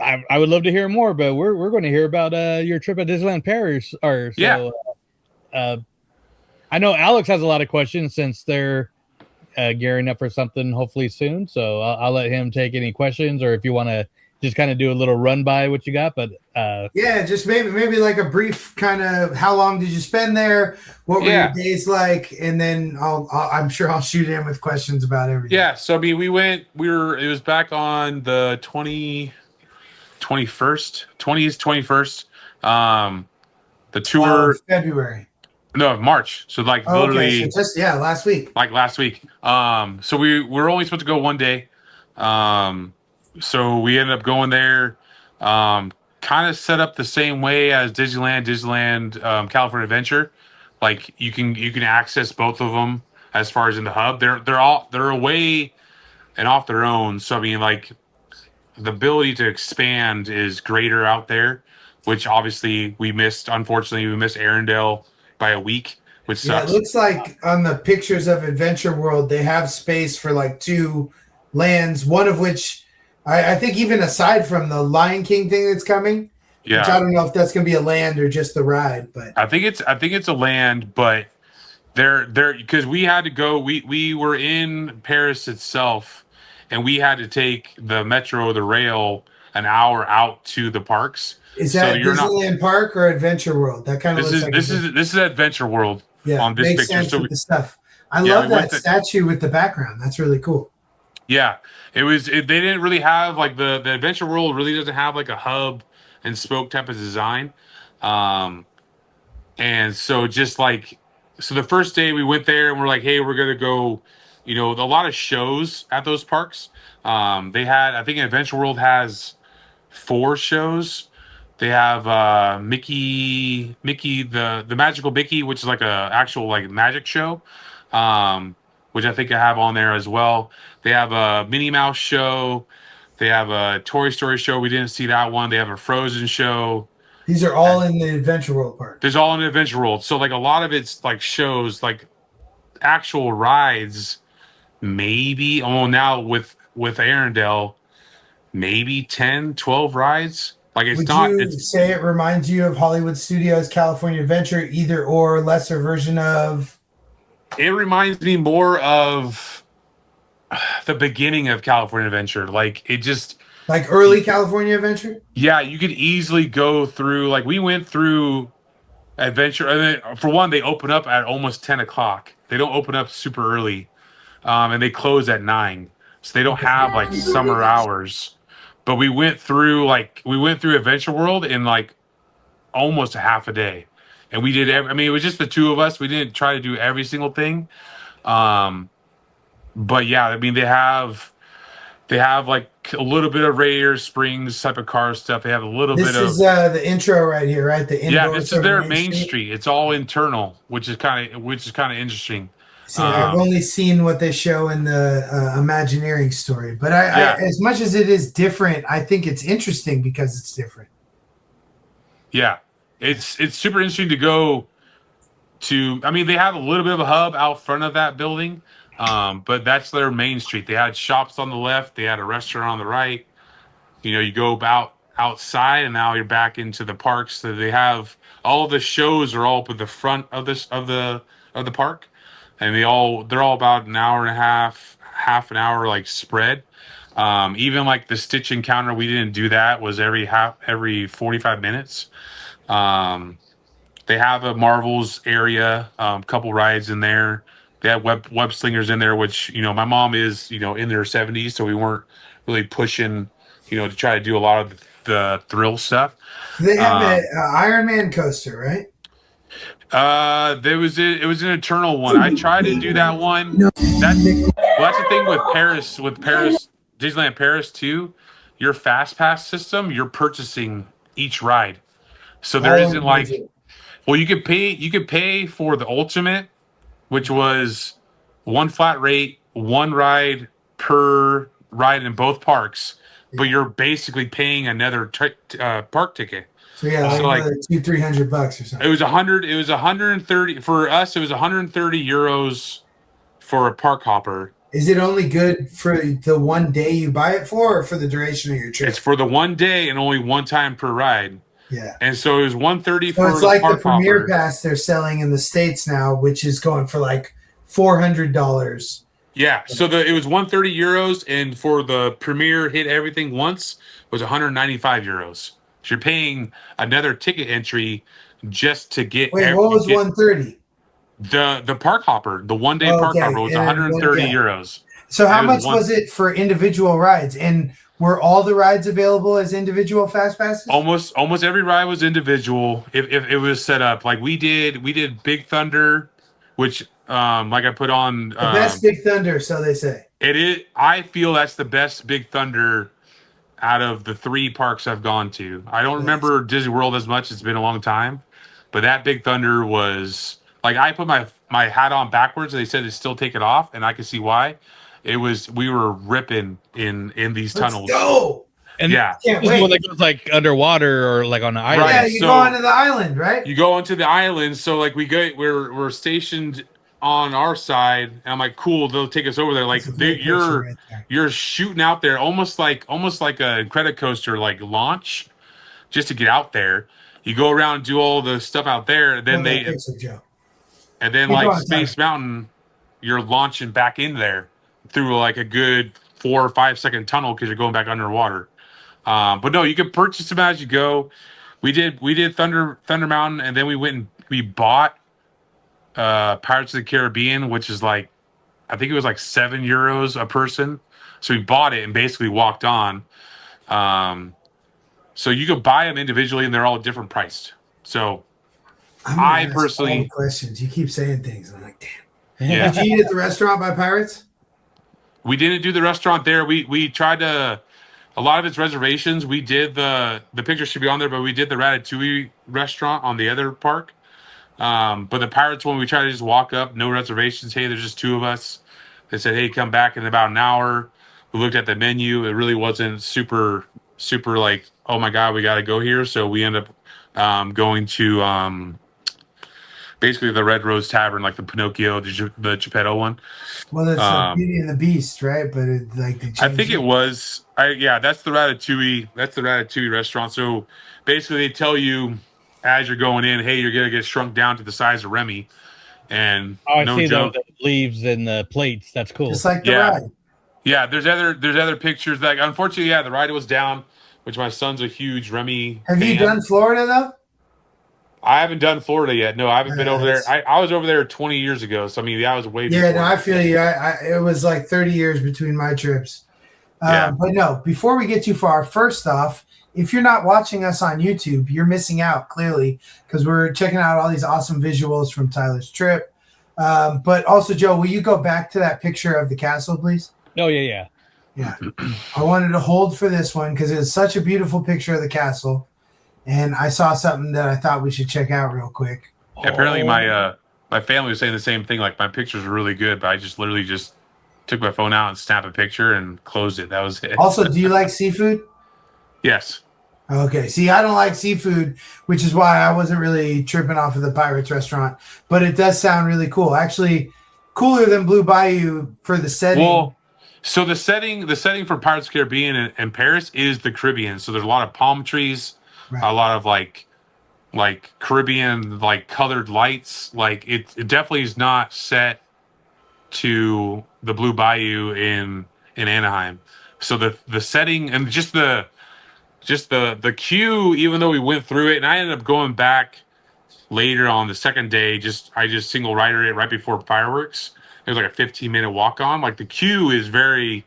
I would love to hear more, but we're going to hear about your trip at Disneyland Paris. I know Alex has a lot of questions since they're gearing up for something hopefully soon. So I'll let him take any questions, or if you want to just kind of do a little run by what you got. But yeah, just maybe like a brief kind of how long did you spend there? What were your days like? And then I'm sure I'll shoot in with questions about everything. Yeah. So I mean, it was back on the 21st. The tour February. No, March. So like literally so just last week. Like last week. So we're only supposed to go one day. So we ended up going there. Kind of set up the same way as Disneyland California Adventure. Like you can access both of them as far as in the hub. They're away and off their own. So I mean, like the ability to expand is greater out there, which obviously we missed. Unfortunately, we missed Arendelle by a week, which sucks. It looks like on the pictures of Adventure World, they have space for like 2 lands, one of which I think even aside from the Lion King thing that's coming, which I don't know if that's going to be a land or just the ride, but I think it's a land, but they're because we had to go. We were in Paris itself, and we had to take the rail an hour out to the parks. Is that Disneyland Park or Adventure World? That kind of looks like this is Adventure World. Yeah, on this makes picture. sense with the stuff. I love that statue with the background. That's really cool. Yeah, they didn't really have like the Adventure World really doesn't have like a hub and spoke type of design, and so just like the first day we went there and we're like, hey, we're gonna go, a lot of shows at those parks. I think Adventure World has 4 shows. They have Mickey the Magical Mickey, which is like a actual like magic show, which I think I have on there as well. They have a Minnie Mouse show. They have a Toy Story show. We didn't see that one. They have a Frozen show. These are all in the Adventure World park. There's all in the Adventure World. So like a lot of it's like shows, like actual rides. Maybe now with Arendelle, maybe 10, 12 rides. Like Would you say it reminds you of Hollywood Studios California Adventure, either or lesser version of? It reminds me more of the beginning of California Adventure. Like it just like early California Adventure. Yeah, you could easily go through. Like we went through Adventure, and then for one, they open up at almost 10 o'clock. They don't open up super early, and they close at 9, so they don't have like summer hours. But we went through Adventure World in like almost a half a day, and we did. It was just the 2 of us. We didn't try to do every single thing, but yeah, I mean they have like a little bit of Radiator Springs type of car stuff. They have a little bit of. This is the intro right here, right? The indoor. Yeah, this is their main street. It's all internal, which is kind of interesting. See, I've only seen what they show in the Imagineering story, but I, as much as it is different, I think it's interesting because it's different. Yeah, it's super interesting to go to. I mean, they have a little bit of a hub out front of that building, but that's their main street. They had shops on the left. They had a restaurant on the right. You go about outside, and now you're back into the parks. So they have all the shows are all up at the front of the park. And they're all about an hour and a half an hour like spread. Even like the Stitch encounter, we didn't do that. Was every 45 minutes. They have a Marvel's area, couple rides in there. They had web slingers in there, which, you know, my mom is, you know, in their 70s, so we weren't really pushing, you know, to try to do a lot of the thrill stuff. They have an Iron Man coaster, right? It was an Eternal one. I tried to do that one. That's the thing with Paris, Disneyland Paris too. Your fast pass system, you're purchasing each ride, so there isn't like, well, you could pay for the ultimate, which was one flat rate, one ride per ride in both parks, but you're basically paying another park ticket. So yeah, like $200-300 or something. It was 130 for us. It was 130 euros for a park hopper. Is it only good for the one day you buy it for, or for the duration of your trip? It's for the one day and only one time per ride. Yeah. And so it was 130 so for it's the like park the Premier hopper. Pass they're selling in the States now, which is going for like $400. Yeah. So it was 130 euros, and for the Premier hit everything once was 195 euros. So you're paying another ticket entry just to get. Wait, what was 130? The park hopper, the one day park hopper was 130 euros. So how much was it for individual rides? And were all the rides available as individual fast passes? Almost every ride was individual. If it was set up like we did Big Thunder, which like I put on the best Big Thunder, so they say. It is. I feel that's the best Big Thunder out of the 3 parks I've gone to. I don't remember Disney World as much. It's been a long time, but that Big Thunder was like, I put my hat on backwards, and they said to still take it off, and I could see why. We were ripping in these tunnels. Let's go. And Can't this is wait. one that goes like underwater or like on an island. Right. Yeah, you go onto the island, right? You go onto the island. So like we're stationed on our side, and I'm like, cool, they'll take us over there. Like you're shooting out there almost like a Incredicoaster like launch just to get out there. You go around and do all the stuff out there, and then and then like Space Mountain, you're launching back in there through like a good 4 or 5 second tunnel because you're going back underwater. But no, you can purchase them as you go. We did Thunder Mountain, and then we bought Pirates of the Caribbean, which is like, I think it was like €7 a person. So we bought it and basically walked on. So you could buy them individually, and they're all different priced. So I personally, all the questions. You keep saying things. I'm like, damn. Yeah. Did you eat at the restaurant by Pirates? We didn't do the restaurant there. We tried to. A lot of it's reservations. We did the picture should be on there, but we did the Ratatouille restaurant on the other park. But the Pirates one, we tried to just walk up, no reservations. Hey, there's just 2 of us. They said, hey, come back in about an hour. We looked at the menu. It really wasn't super like, oh my God, we got to go here. So we end up going to basically the Red Rose Tavern, like the Pinocchio, the Geppetto one. Well, that's Beauty and the Beast, right? But it, like I think it was. That's the Ratatouille. That's the Ratatouille restaurant. So basically, they tell you as you're going in, hey, you're gonna get shrunk down to the size of Remy. And I no see joke. the leaves and the plates. That's cool. Just like the ride. Yeah, there's other pictures. Like, unfortunately, yeah, the ride was down, which my son's a huge Remy Have fan. you done Florida though? I haven't done Florida yet. No, I haven't been over there. I was over there 20 years ago. So I mean, that was way before. Yeah, no, I feel you. It was like 30 years between my trips. But no, before we get too far, first off, if you're not watching us on YouTube, you're missing out clearly, because we're checking out all these awesome visuals from Tyler's trip. But also, Joe, will you go back to that picture of the castle, please? Oh, yeah. Yeah. I wanted to hold for this one because it's such a beautiful picture of the castle. And I saw something that I thought we should check out real quick. Yeah, apparently my family was saying the same thing. Like, my pictures are really good, but I just literally just took my phone out and snapped a picture and closed it. That was it. Also, do you like seafood? Yes. Okay. See, I don't like seafood, which is why I wasn't really tripping off of the Pirates restaurant. But it does sound really cool. Actually, cooler than Blue Bayou for the setting. Well, so the setting for Pirates of the Caribbean and Paris is the Caribbean. So there's a lot of palm trees, a lot of like Caribbean like colored lights. Like it definitely is not set to the Blue Bayou in Anaheim. So the setting and just the queue, even though we went through it, and I ended up going back later on the second day. I just single rider it right before fireworks. It was like a 15-minute walk on. Like the queue is very,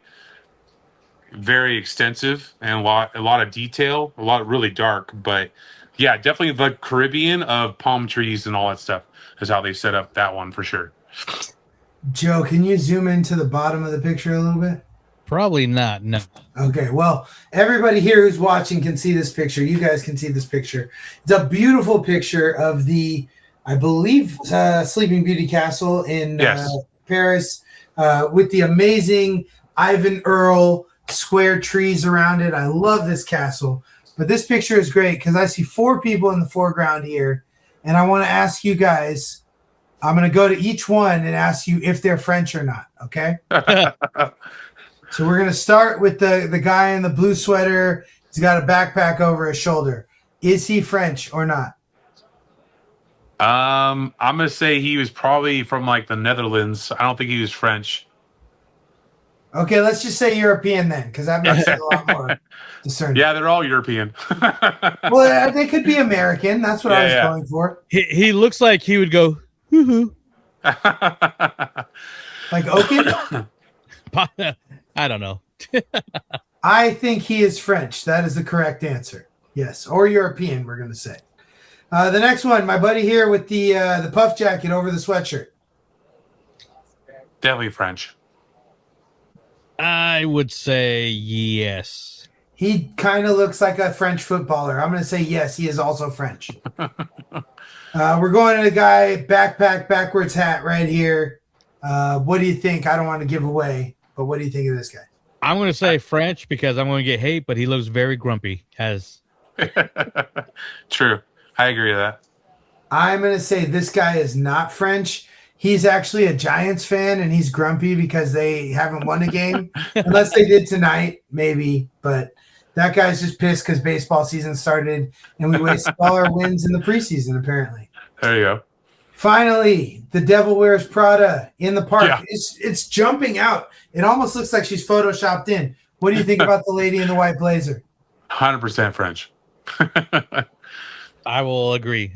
very extensive and a lot of detail, a lot really dark. But yeah, definitely the Caribbean of palm trees and all that stuff is how they set up that one for sure. Joe, can you zoom into the bottom of the picture a little bit? Probably not. No. Okay, well, everybody here who's watching can see this picture. You guys can see this picture. It's a beautiful picture of the, I believe, Sleeping Beauty Castle in Paris with the amazing Ivan Earl square trees around it. I love this castle. But this picture is great because I see 4 people in the foreground here, and I want to ask you guys, I'm going to go to each one and ask you if they're French or not, okay? So we're going to start with the guy in the blue sweater. He's got a backpack over his shoulder. Is he French or not? I'm going to say he was probably from like the Netherlands. I don't think he was French. Okay, let's just say European then, because that makes it a lot more discerning. Yeah, they're all European. Well, they could be American. That's what I was going for. He looks like he would go, hoo-hoo. Like Oaken? I don't know. I think he is French. That is the correct answer. Yes, or European, we're going to say. The next one, my buddy here with the puff jacket over the sweatshirt. Definitely French. I would say yes. He kind of looks like a French footballer. I'm going to say yes, he is also French. We're going to the guy, backpack, backwards hat right here. What do you think? I don't want to give away, but what do you think of this guy? I'm going to say French because I'm going to get hate, but he looks very grumpy. True. I agree with that. I'm going to say this guy is not French. He's actually a Giants fan, and he's grumpy because they haven't won a game. Unless they did tonight, maybe. But that guy's just pissed because baseball season started, and we wasted all our wins in the preseason, apparently. There you go. Finally, the Devil Wears Prada in the park. Yeah. It's jumping out. It almost looks like she's photoshopped in. What do you think about the lady in the white blazer? 100% French. I will agree.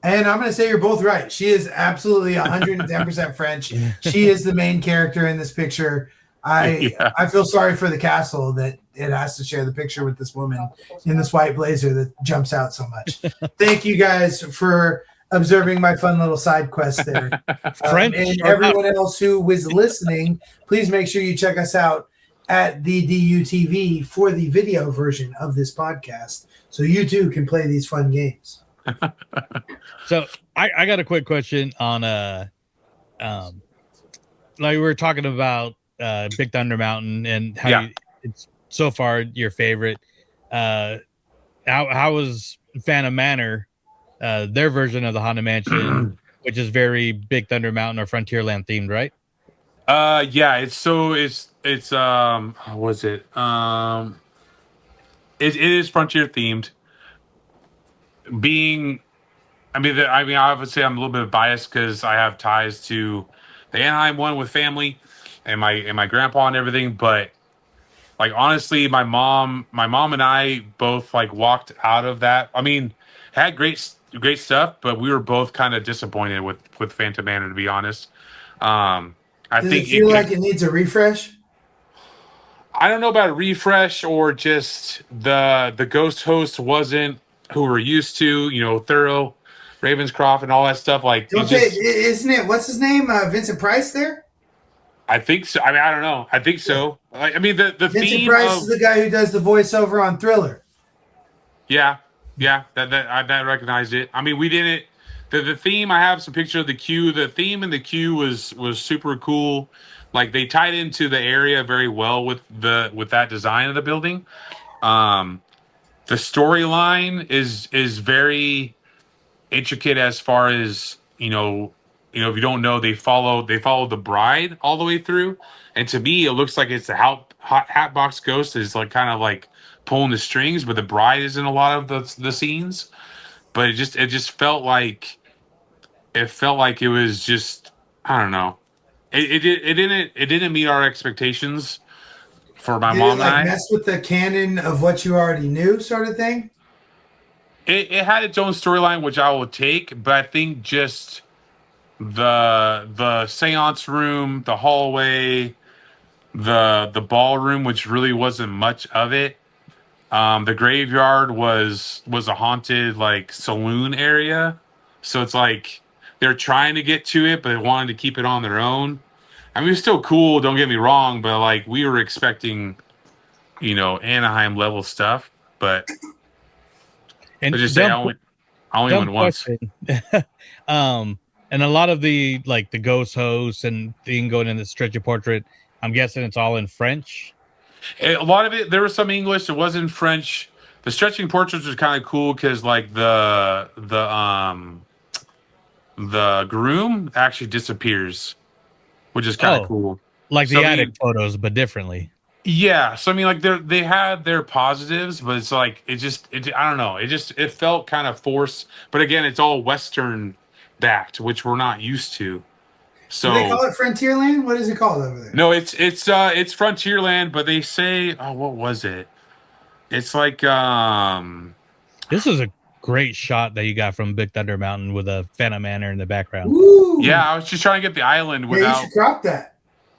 And I'm going to say you're both right. She is absolutely 110% French. She is the main character in this picture. I feel sorry for the castle that it has to share the picture with this woman in this white blazer that jumps out so much. Thank you guys for observing my fun little side quest there. French and everyone else who was listening, please make sure you check us out at the DUTV for the video version of this podcast so you too can play these fun games. So I got a quick question on like we were talking about Big Thunder Mountain and how it's so far your favorite. How was Phantom Manor, their version of the Haunted Mansion, which is very Big Thunder Mountain or Frontierland themed, right? Yeah, it's what is it? It is Frontier themed. Obviously I'm a little bit biased because I have ties to the Anaheim one with family and my grandpa and everything, but like honestly, my mom and I both like walked out of that. I mean, had great stuff, but we were both kind of disappointed with Phantom Manor, to be honest. Does it feel like it needs a refresh? I don't know about a refresh or just the ghost host wasn't who we're used to, thorough Ravenscroft and all that stuff. Like, isn't it? What's his name? Vincent Price there? I think so. I mean, I don't know. I think so. The Vincent theme Price is the guy who does the voiceover on Thriller. Yeah, that recognized it. I mean, we didn't. The theme. I have some picture of the queue. The theme in the queue was super cool. Like they tied into the area very well with that design of the building. The storyline is very intricate as far as if you don't know, they follow the bride all the way through, and to me it looks like it's the Hatbox Ghost is like kind of like pulling the strings, but the bride is in a lot of the scenes. But it just felt like it was just, I don't know. It didn't meet our expectations for my mom and I. Mess with the canon of what you already knew, sort of thing. It had its own storyline, which I will take, but I think just the seance room, the hallway, the ballroom, which really wasn't much of it. The graveyard was a haunted like saloon area, so it's like they're trying to get to it, but they wanted to keep it on their own. I mean, it's still cool. Don't get me wrong, but like we were expecting, Anaheim level stuff. But And let's just say I only went once. And a lot of the ghost hosts and thing going in the stretcher portrait, I'm guessing it's all in French. A lot of it, there was some English. It was in French. The stretching portraits was kind of cool because like the groom actually disappears, which is kind of cool. Like So, the I mean, attic photos, but differently. Yeah, so I mean, like they had their positives, but it's like it I don't know, it felt kind of forced. But again, it's all Western backed, which we're not used to. Do they So call it Frontierland? What is it called over there? no, it's Frontierland, but they say, oh, what was it? It's like This is a great shot that you got from Big Thunder Mountain with a Phantom Manor in the background. Ooh. yeah, I was just trying to get the island Yeah, without. you should crop that.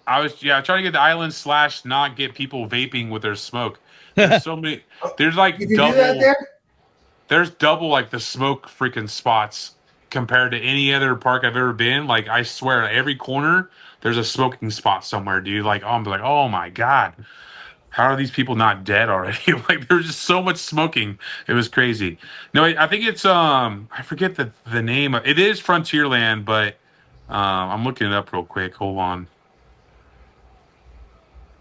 I was trying to get the island / not get people vaping with their smoke. There's so many. There's like You can double. do that there? There's double like the smoke freaking spots compared to any other park I've ever been. Like I swear, at every corner there's a smoking spot somewhere, dude. Like I'm like, oh my god, how are these people not dead already? Like there was just so much smoking. It was crazy. No, I think it's I forget the name. It is Frontierland, but I'm looking it up real quick. Hold on.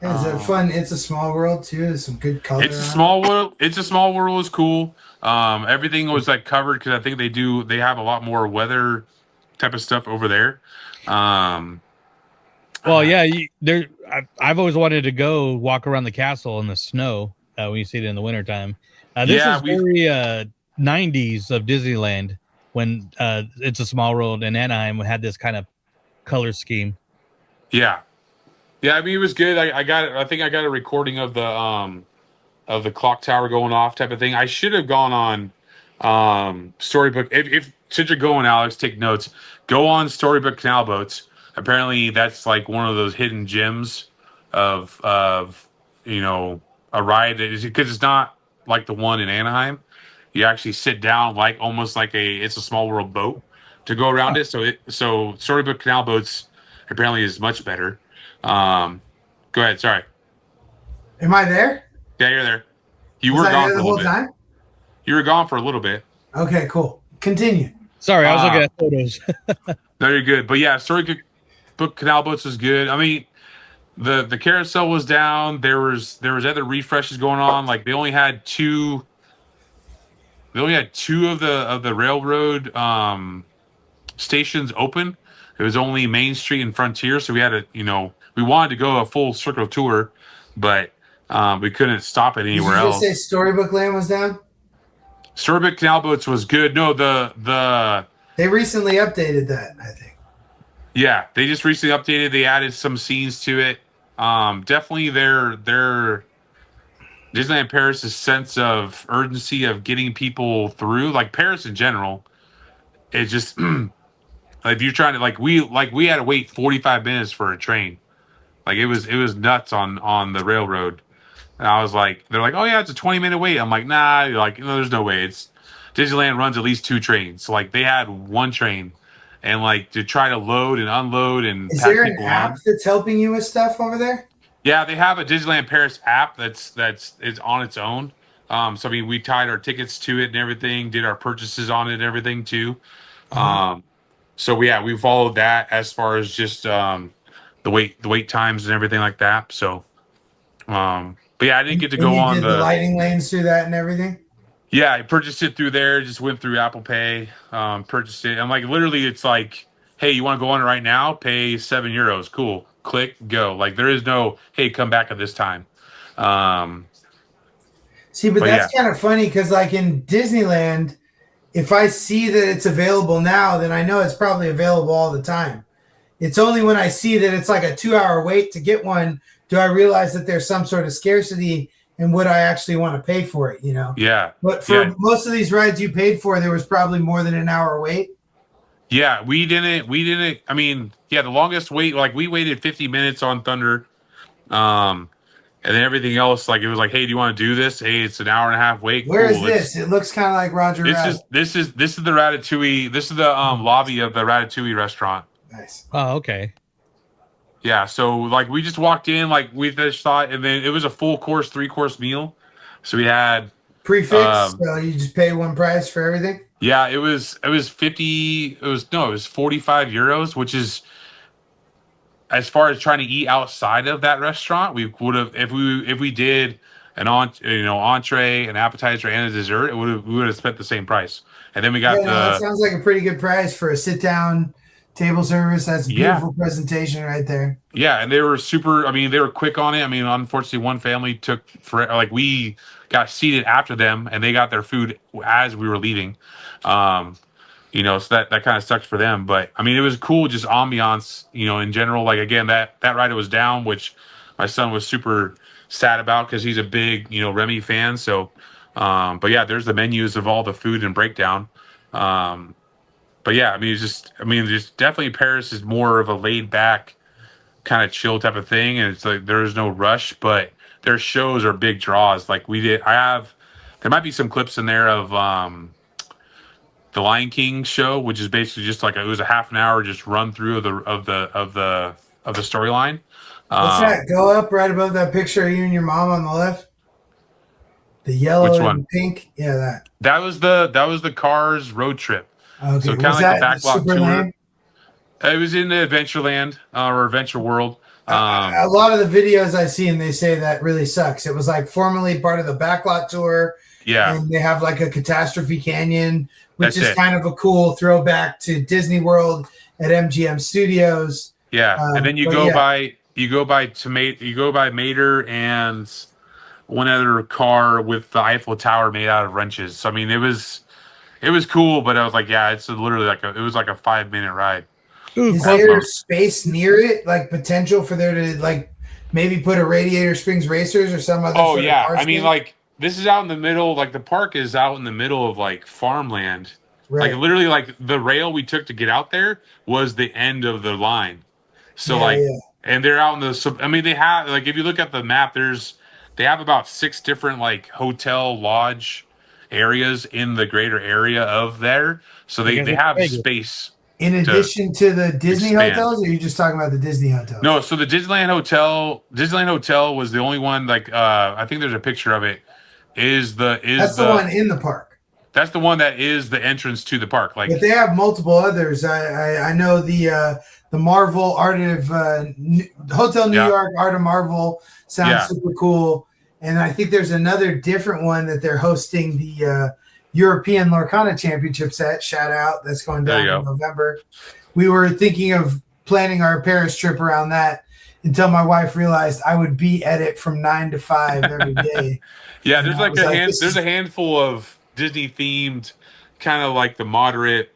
Is it fun? It's a Small World too. There's some good color. It's a Small World. It's a Small World is cool. Everything was like covered because I think they have a lot more weather type of stuff over there. Well, yeah, I've always wanted to go walk around the castle in the snow when you see it in the wintertime. This is very 90s of Disneyland when It's a Small World in Anaheim had this kind of color scheme. Yeah. I mean, it was good. I think I got a recording of the clock tower going off type of thing. I should have gone on Storybook. If since you're going, Alex, take notes. Go on Storybook Canal Boats. Apparently, that's like one of those hidden gems of a ride because it's not like the one in Anaheim. You actually sit down like almost like It's a Small World boat to go around it. So Storybook Canal Boats apparently is much better. Go ahead. Sorry. Am I there? Yeah, you're there. You Was were I gone there for a the little whole bit. time? You were gone for a little bit. Okay, cool. Continue. Sorry, I was looking at photos. No, you're good. But yeah, Storybook Canal Boats was good. I mean, the carousel was down. There was other refreshes going on. Like they only had two. They only had two of the railroad stations open. It was only Main Street and Frontier, so we had we wanted to go a full circle tour, but we couldn't stop it anywhere Did you else. just say Storybook Land was down? Storybook Canal Boats was good. No, They recently updated that, I think. Yeah, they just recently updated. They added some scenes to it. Definitely their Disneyland Paris' sense of urgency of getting people through, like Paris in general, it just like if you're trying to we had to wait 45 minutes for a train. Like it was nuts on the railroad. And I was like, they're like, oh yeah, it's a 20-minute wait. I'm like, nah, like no, there's no way. It's Disneyland runs at least 2 trains. So like they had 1 train, and like to try to load and unload and Is pack there an people app on. that's helping you with stuff over there? Yeah, they have a Disneyland Paris app that's on its own. So I mean, we tied our tickets to it and everything, did our purchases on it and everything too. So we followed that as far as just the wait times and everything like that. So, but yeah, I didn't get to go on the lighting lanes through that and everything. Yeah, I purchased it through there. Just went through Apple Pay, purchased it. I'm like, literally, it's like, hey, you want to go on it right now? Pay €7. Cool. Click, go. Like there is no, hey, come back at this time. See, but that's kind of funny because like in Disneyland, if I see that it's available now, then I know it's probably available all the time. It's only when I see that it's like a 2-hour wait to get one, do I realize that there's some sort of scarcity and would I actually want to pay for it, Yeah. But for most of these rides you paid for, there was probably more than an hour wait. Yeah, we didn't. I mean, yeah, the longest wait, like we waited 50 minutes on Thunder. And then everything else, like it was like, hey, do you want to do this? Hey, it's an hour and a half wait. Where is Cool. this? It looks kind of like Roger Rabbit. This is the Ratatouille. This is the lobby of the Ratatouille restaurant. Nice. Oh, okay. Yeah, so like we just walked in, like we just thought, and then it was a full course, 3-course meal. So we had Prefix. So you just pay one price for everything. yeah, it was 50. It was 45 euros, which is as far as trying to eat outside of that restaurant, we would have if we did an entree, an appetizer, and a dessert, we would have spent the same price. And then we got that sounds like a pretty good price for a sit down table service. That's a beautiful presentation right there. Yeah, and they were super. I mean, they were quick on it. I mean, unfortunately, one family took for like we got seated after them, and they got their food as we were leaving. So that kind of sucked for them. But I mean, it was cool, just ambiance, in general. Like again, that ride was down, which my son was super sad about because he's a big, Remy fan. So, but yeah, there's the menus of all the food and breakdown. But yeah, I mean, just definitely Paris is more of a laid back, kind of chill type of thing, and it's like there's no rush, but their shows are big draws. Like there might be some clips in there of the Lion King show, which is basically just like it was a half an hour just run through of the storyline. What's that? Go up right above that picture of you and your mom on the left. The yellow and pink. Yeah, that was the Cars road trip. Okay. So kind of like the backlot tour. Lane? It was in the Adventureland or Adventure World. A lot of the videos I see, and they say that really sucks. It was like formerly part of the backlot tour. Yeah. And they have like a Catastrophe Canyon, which is kind of a cool throwback to Disney World at MGM Studios. Yeah. And then you go by Mater and one other car with the Eiffel Tower made out of wrenches. So I mean, it was cool, but I was like, yeah, it's literally it was like a 5-minute ride. Is there space near it, like potential for there to like maybe put a Radiator Springs Racers or some other? Oh yeah, I mean like this is out in the middle, like the park is out in the middle of like farmland. Right. Like literally, like the rail we took to get out there was the end of the line. So and they're out in the. I mean, they have like if you look at the map, they have about 6 different like hotel lodge areas in the greater area of there. So they have space. In addition to the Disney hotels, or are you just talking about the Disney hotel? No, so the Disneyland Hotel was the only one. Like, I think there's a picture of it. That's the one in the park. That's the one that is the entrance to the park. Like, but they have multiple others. I know the Marvel Art of Hotel New York Art of Marvel sounds super cool, and I think there's another different one that they're hosting the. European Lorcana Championships at shout out that's going down in November. We were thinking of planning our Paris trip around that until my wife realized I would be at it from 9 to 5 every day. Yeah, there's a handful of Disney themed kind of like the moderate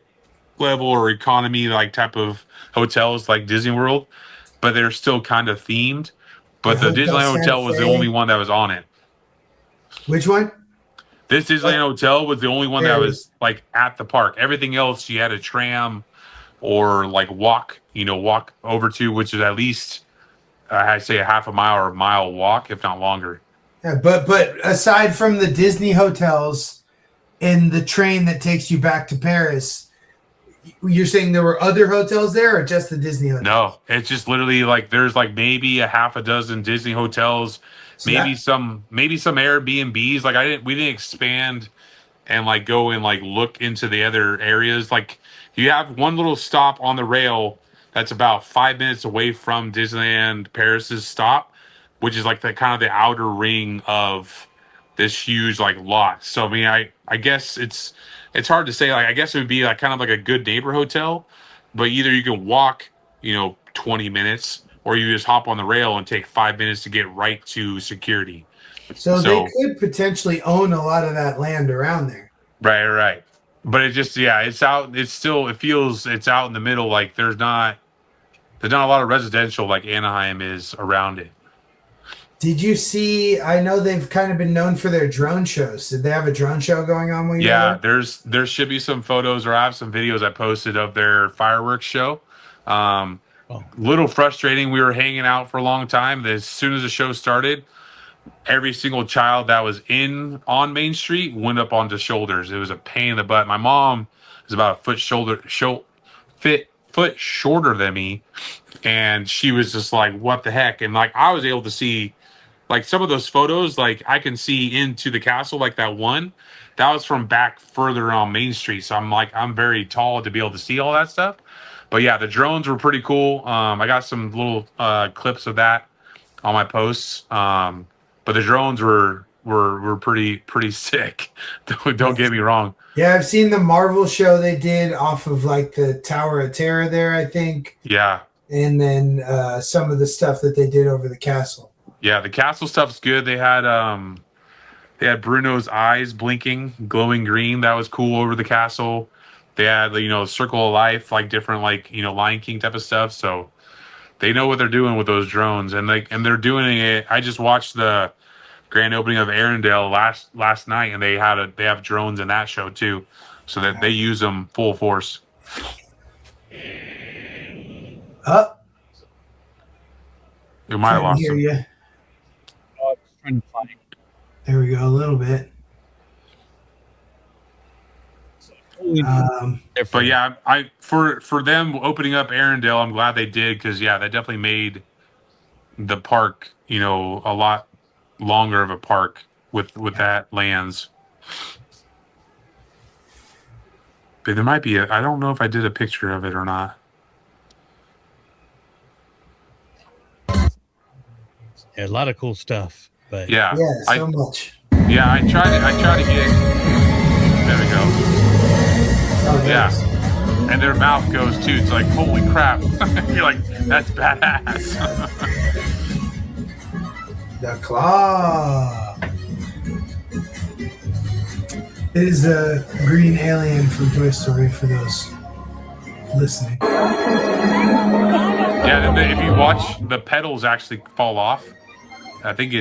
level or economy like type of hotels like Disney World, but they're still kind of themed. But the Disneyland Hotel was the only one that was on it. Which one? This Disneyland Hotel was the only one that was like at the park. Everything else you had a tram or like walk over to, which is at least I'd say a half a mile or a mile walk, if not longer. Yeah, but aside from the Disney hotels and the train that takes you back to Paris, you're saying there were other hotels there or just the Disney hotels? No, it's just literally like there's like maybe a half a dozen Disney hotels. So maybe some Airbnbs. Like we didn't expand and like go and like look into the other areas. Like you have one little stop on the rail that's about 5 minutes away from Disneyland Paris's stop, which is like the kind of the outer ring of this huge like lot. So I mean, I guess it's hard to say. Like I guess it would be like kind of like a good neighbor hotel, but either you can walk 20 minutes. Or you just hop on the rail and take 5 minutes to get right to security. So they could potentially own a lot of that land around there. Right. But it just it's out. It feels it's out in the middle. Like there's not a lot of residential like Anaheim is around it. Did you see? I know they've kind of been known for their drone shows. Did they have a drone show going on when you were there? there should be some photos, or I have some videos I posted of their fireworks show. Little frustrating. We were hanging out for a long time. As soon as the show started, every single child that was on Main Street went up onto shoulders. It was a pain in the butt. My mom is about a foot shorter than me, and she was just like, "What the heck?" And like I was able to see. Like some of those photos, like I can see into the castle, like that one, that was from back further on Main Street. So I'm very tall to be able to see all that stuff. But yeah, the drones were pretty cool. I got some little clips of that on my posts. But the drones were pretty sick. Don't get me wrong. Yeah, I've seen the Marvel show they did off of like the Tower of Terror there, I think. Yeah. And then some of the stuff that they did over the castle. Yeah, the castle stuff's good. They had Bruno's eyes blinking, glowing green. That was cool over the castle. They had Circle of Life, like different Lion King type of stuff. So they know what they're doing with those drones, and they're doing it. I just watched the grand opening of Arendelle last night, and they have drones in that show too, so that they use them full force. You might have lost hear them. you. There we go, a little bit. But yeah, for them opening up Arendelle, I'm glad they did, because yeah, that definitely made the park a lot longer of a park with that lands. But there might be I don't know if I did a picture of it or not. Yeah, a lot of cool stuff. But yeah, so much. Yeah, I try to get. There we go. Oh, yeah, and their mouth goes too. It's like, holy crap! You're like, that's badass. The claw is a green alien from Toy Story for those listening. Yeah, and if you watch, the petals actually fall off. I think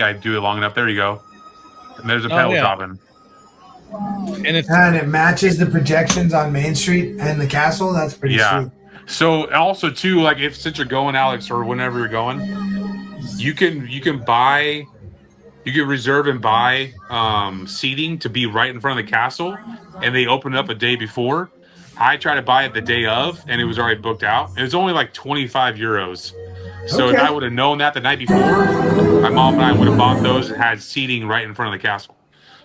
I do it long enough. There you go. And there's a pedal dropping. And it matches the projections on Main Street and the castle. That's pretty sweet. So also too, like since you're going, Alex, or whenever you're going, you can reserve and buy seating to be right in front of the castle, and they open it up a day before. I tried to buy it the day of, and it was already booked out. It was only like 25 euros. So if I would have known that the night before, my mom and I would have bought those and had seating right in front of the castle.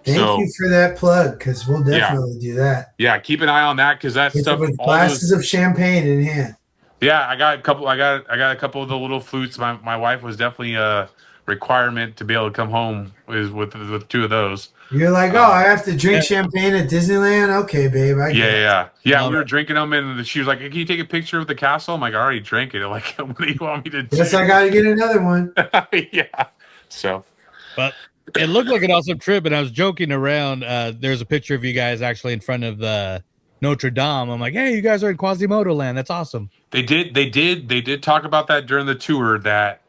Thank you for that plug, because we'll definitely do that. Yeah, keep an eye on that, because that stuff. With glasses of champagne in hand. Yeah, I got a couple. I got a couple of the little flutes. My wife was definitely a requirement to be able to come home with two of those. You're like, I have to drink champagne at Disneyland? Okay, babe. Yeah. We were drinking them, and she was like, "Can you take a picture of the castle?" I'm like, "I already drank it." Like, what do you want me to do? Yes, I got to get another one. Yeah. So, but it looked like an awesome trip, and I was joking around. There's a picture of you guys actually in front of the Notre Dame. I'm like, "Hey, you guys are in Quasimodo land. That's awesome." They did talk about that during the tour, that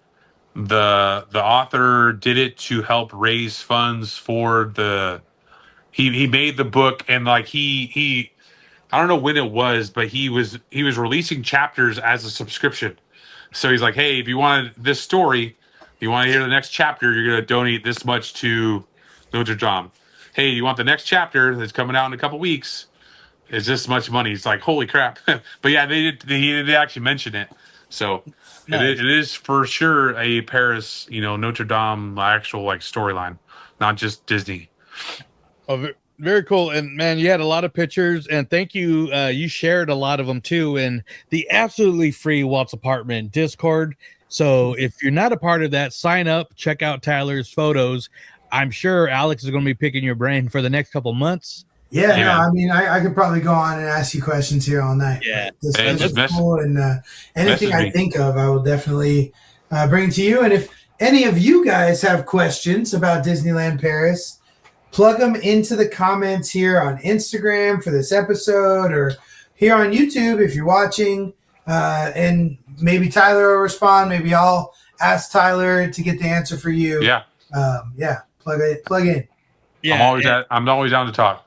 the author did it to help raise funds for he made the book, and like he I don't know when it was, but he was releasing chapters as a subscription. So he's like, hey, if you wanted this story, if you want to hear the next chapter, you're going to donate this much to Notre Dame. Hey, you want the next chapter that's coming out in a couple weeks? Is this much money? It's like, holy crap. But yeah, they did actually mention it. So nice. It is for sure a Paris, Notre Dame actual like storyline, not just Disney. Oh, very cool. And man, you had a lot of pictures, and thank you. You shared a lot of them too in the absolutely free Walt's Apartment Discord. So if you're not a part of that, sign up, check out Tyler's photos. I'm sure Alex is going to be picking your brain for the next couple months. Yeah, no, I mean, I could probably go on and ask you questions here all night. Yeah, this is cool, and anything I think of, I will definitely bring to you. And if any of you guys have questions about Disneyland Paris, plug them into the comments here on Instagram for this episode, or here on YouTube if you're watching. And maybe Tyler will respond. Maybe I'll ask Tyler to get the answer for you. Yeah. Plug in. Yeah, I'm always down to talk.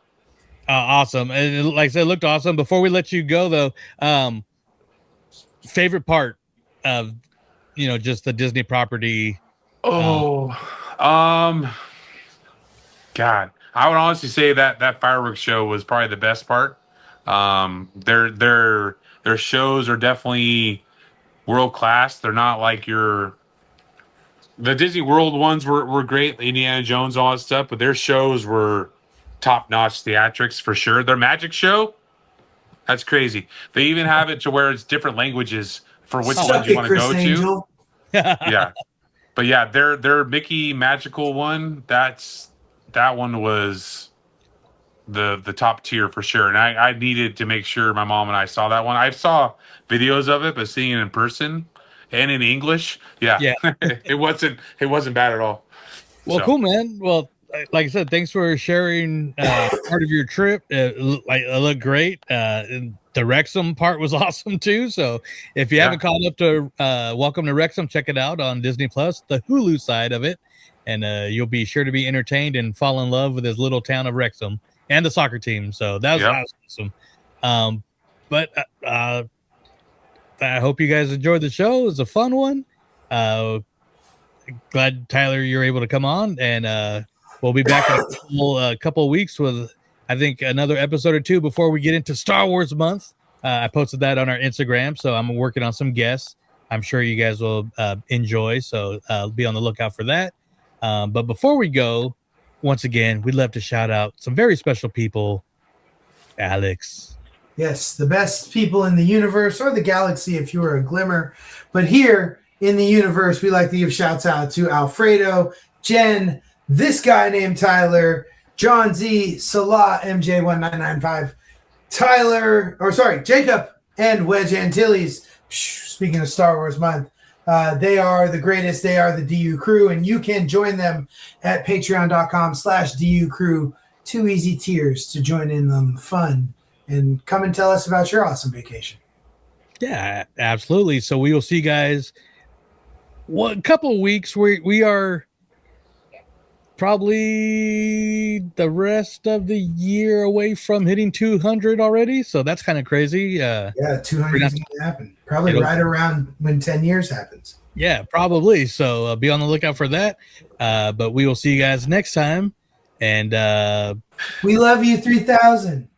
Awesome. And like I said, it looked awesome. Before we let you go, though, favorite part of just the Disney property. God, I would honestly say that fireworks show was probably the best part. Their shows are definitely world class. They're not like the Disney World ones were great, Indiana Jones, all that stuff, but their shows were top notch theatrics for sure. Their magic show, that's crazy. They even have it to where it's different languages for which ones you want to go to. Yeah. But yeah, their Mickey magical one, that one was the top tier for sure. And I needed to make sure my mom and I saw that one. I saw videos of it, but seeing it in person and in English, yeah. it wasn't bad at all. Well, cool, man. Well, like I said, thanks for sharing part of your trip. It looked great. The Wrexham part was awesome too. So if you haven't caught up to Welcome to Wrexham, check it out on Disney Plus, the Hulu side of it, and you'll be sure to be entertained and fall in love with this little town of Wrexham and the soccer team. So that was awesome. But I hope you guys enjoyed the show. It was a fun one. Glad, Tyler, you're able to come on, and we'll be back in a couple of weeks with, I think, another episode or two before we get into Star Wars month. I posted that on our Instagram, so I'm working on some guests. I'm sure you guys will enjoy, so be on the lookout for that. But before we go, once again, we'd love to shout out some very special people. Alex. Yes, the best people in the universe or the galaxy if you were a glimmer. But here in the universe, we like to give shouts out to Alfredo, Jen, this guy named Tyler, John Z, Salah, MJ1995, Jacob, and Wedge Antilles. Speaking of Star Wars month, they are the greatest. They are the DU crew, and you can join them at patreon.com/DU crew. 2 easy tiers to join in the fun and come and tell us about your awesome vacation. Yeah, absolutely. So we will see you guys a couple of weeks. We are probably the rest of the year away from hitting 200 already. So that's kind of crazy. 200 is going to happen. Probably right around when 10 years happens. Yeah, probably. So be on the lookout for that. But we will see you guys next time. And we love you, 3000.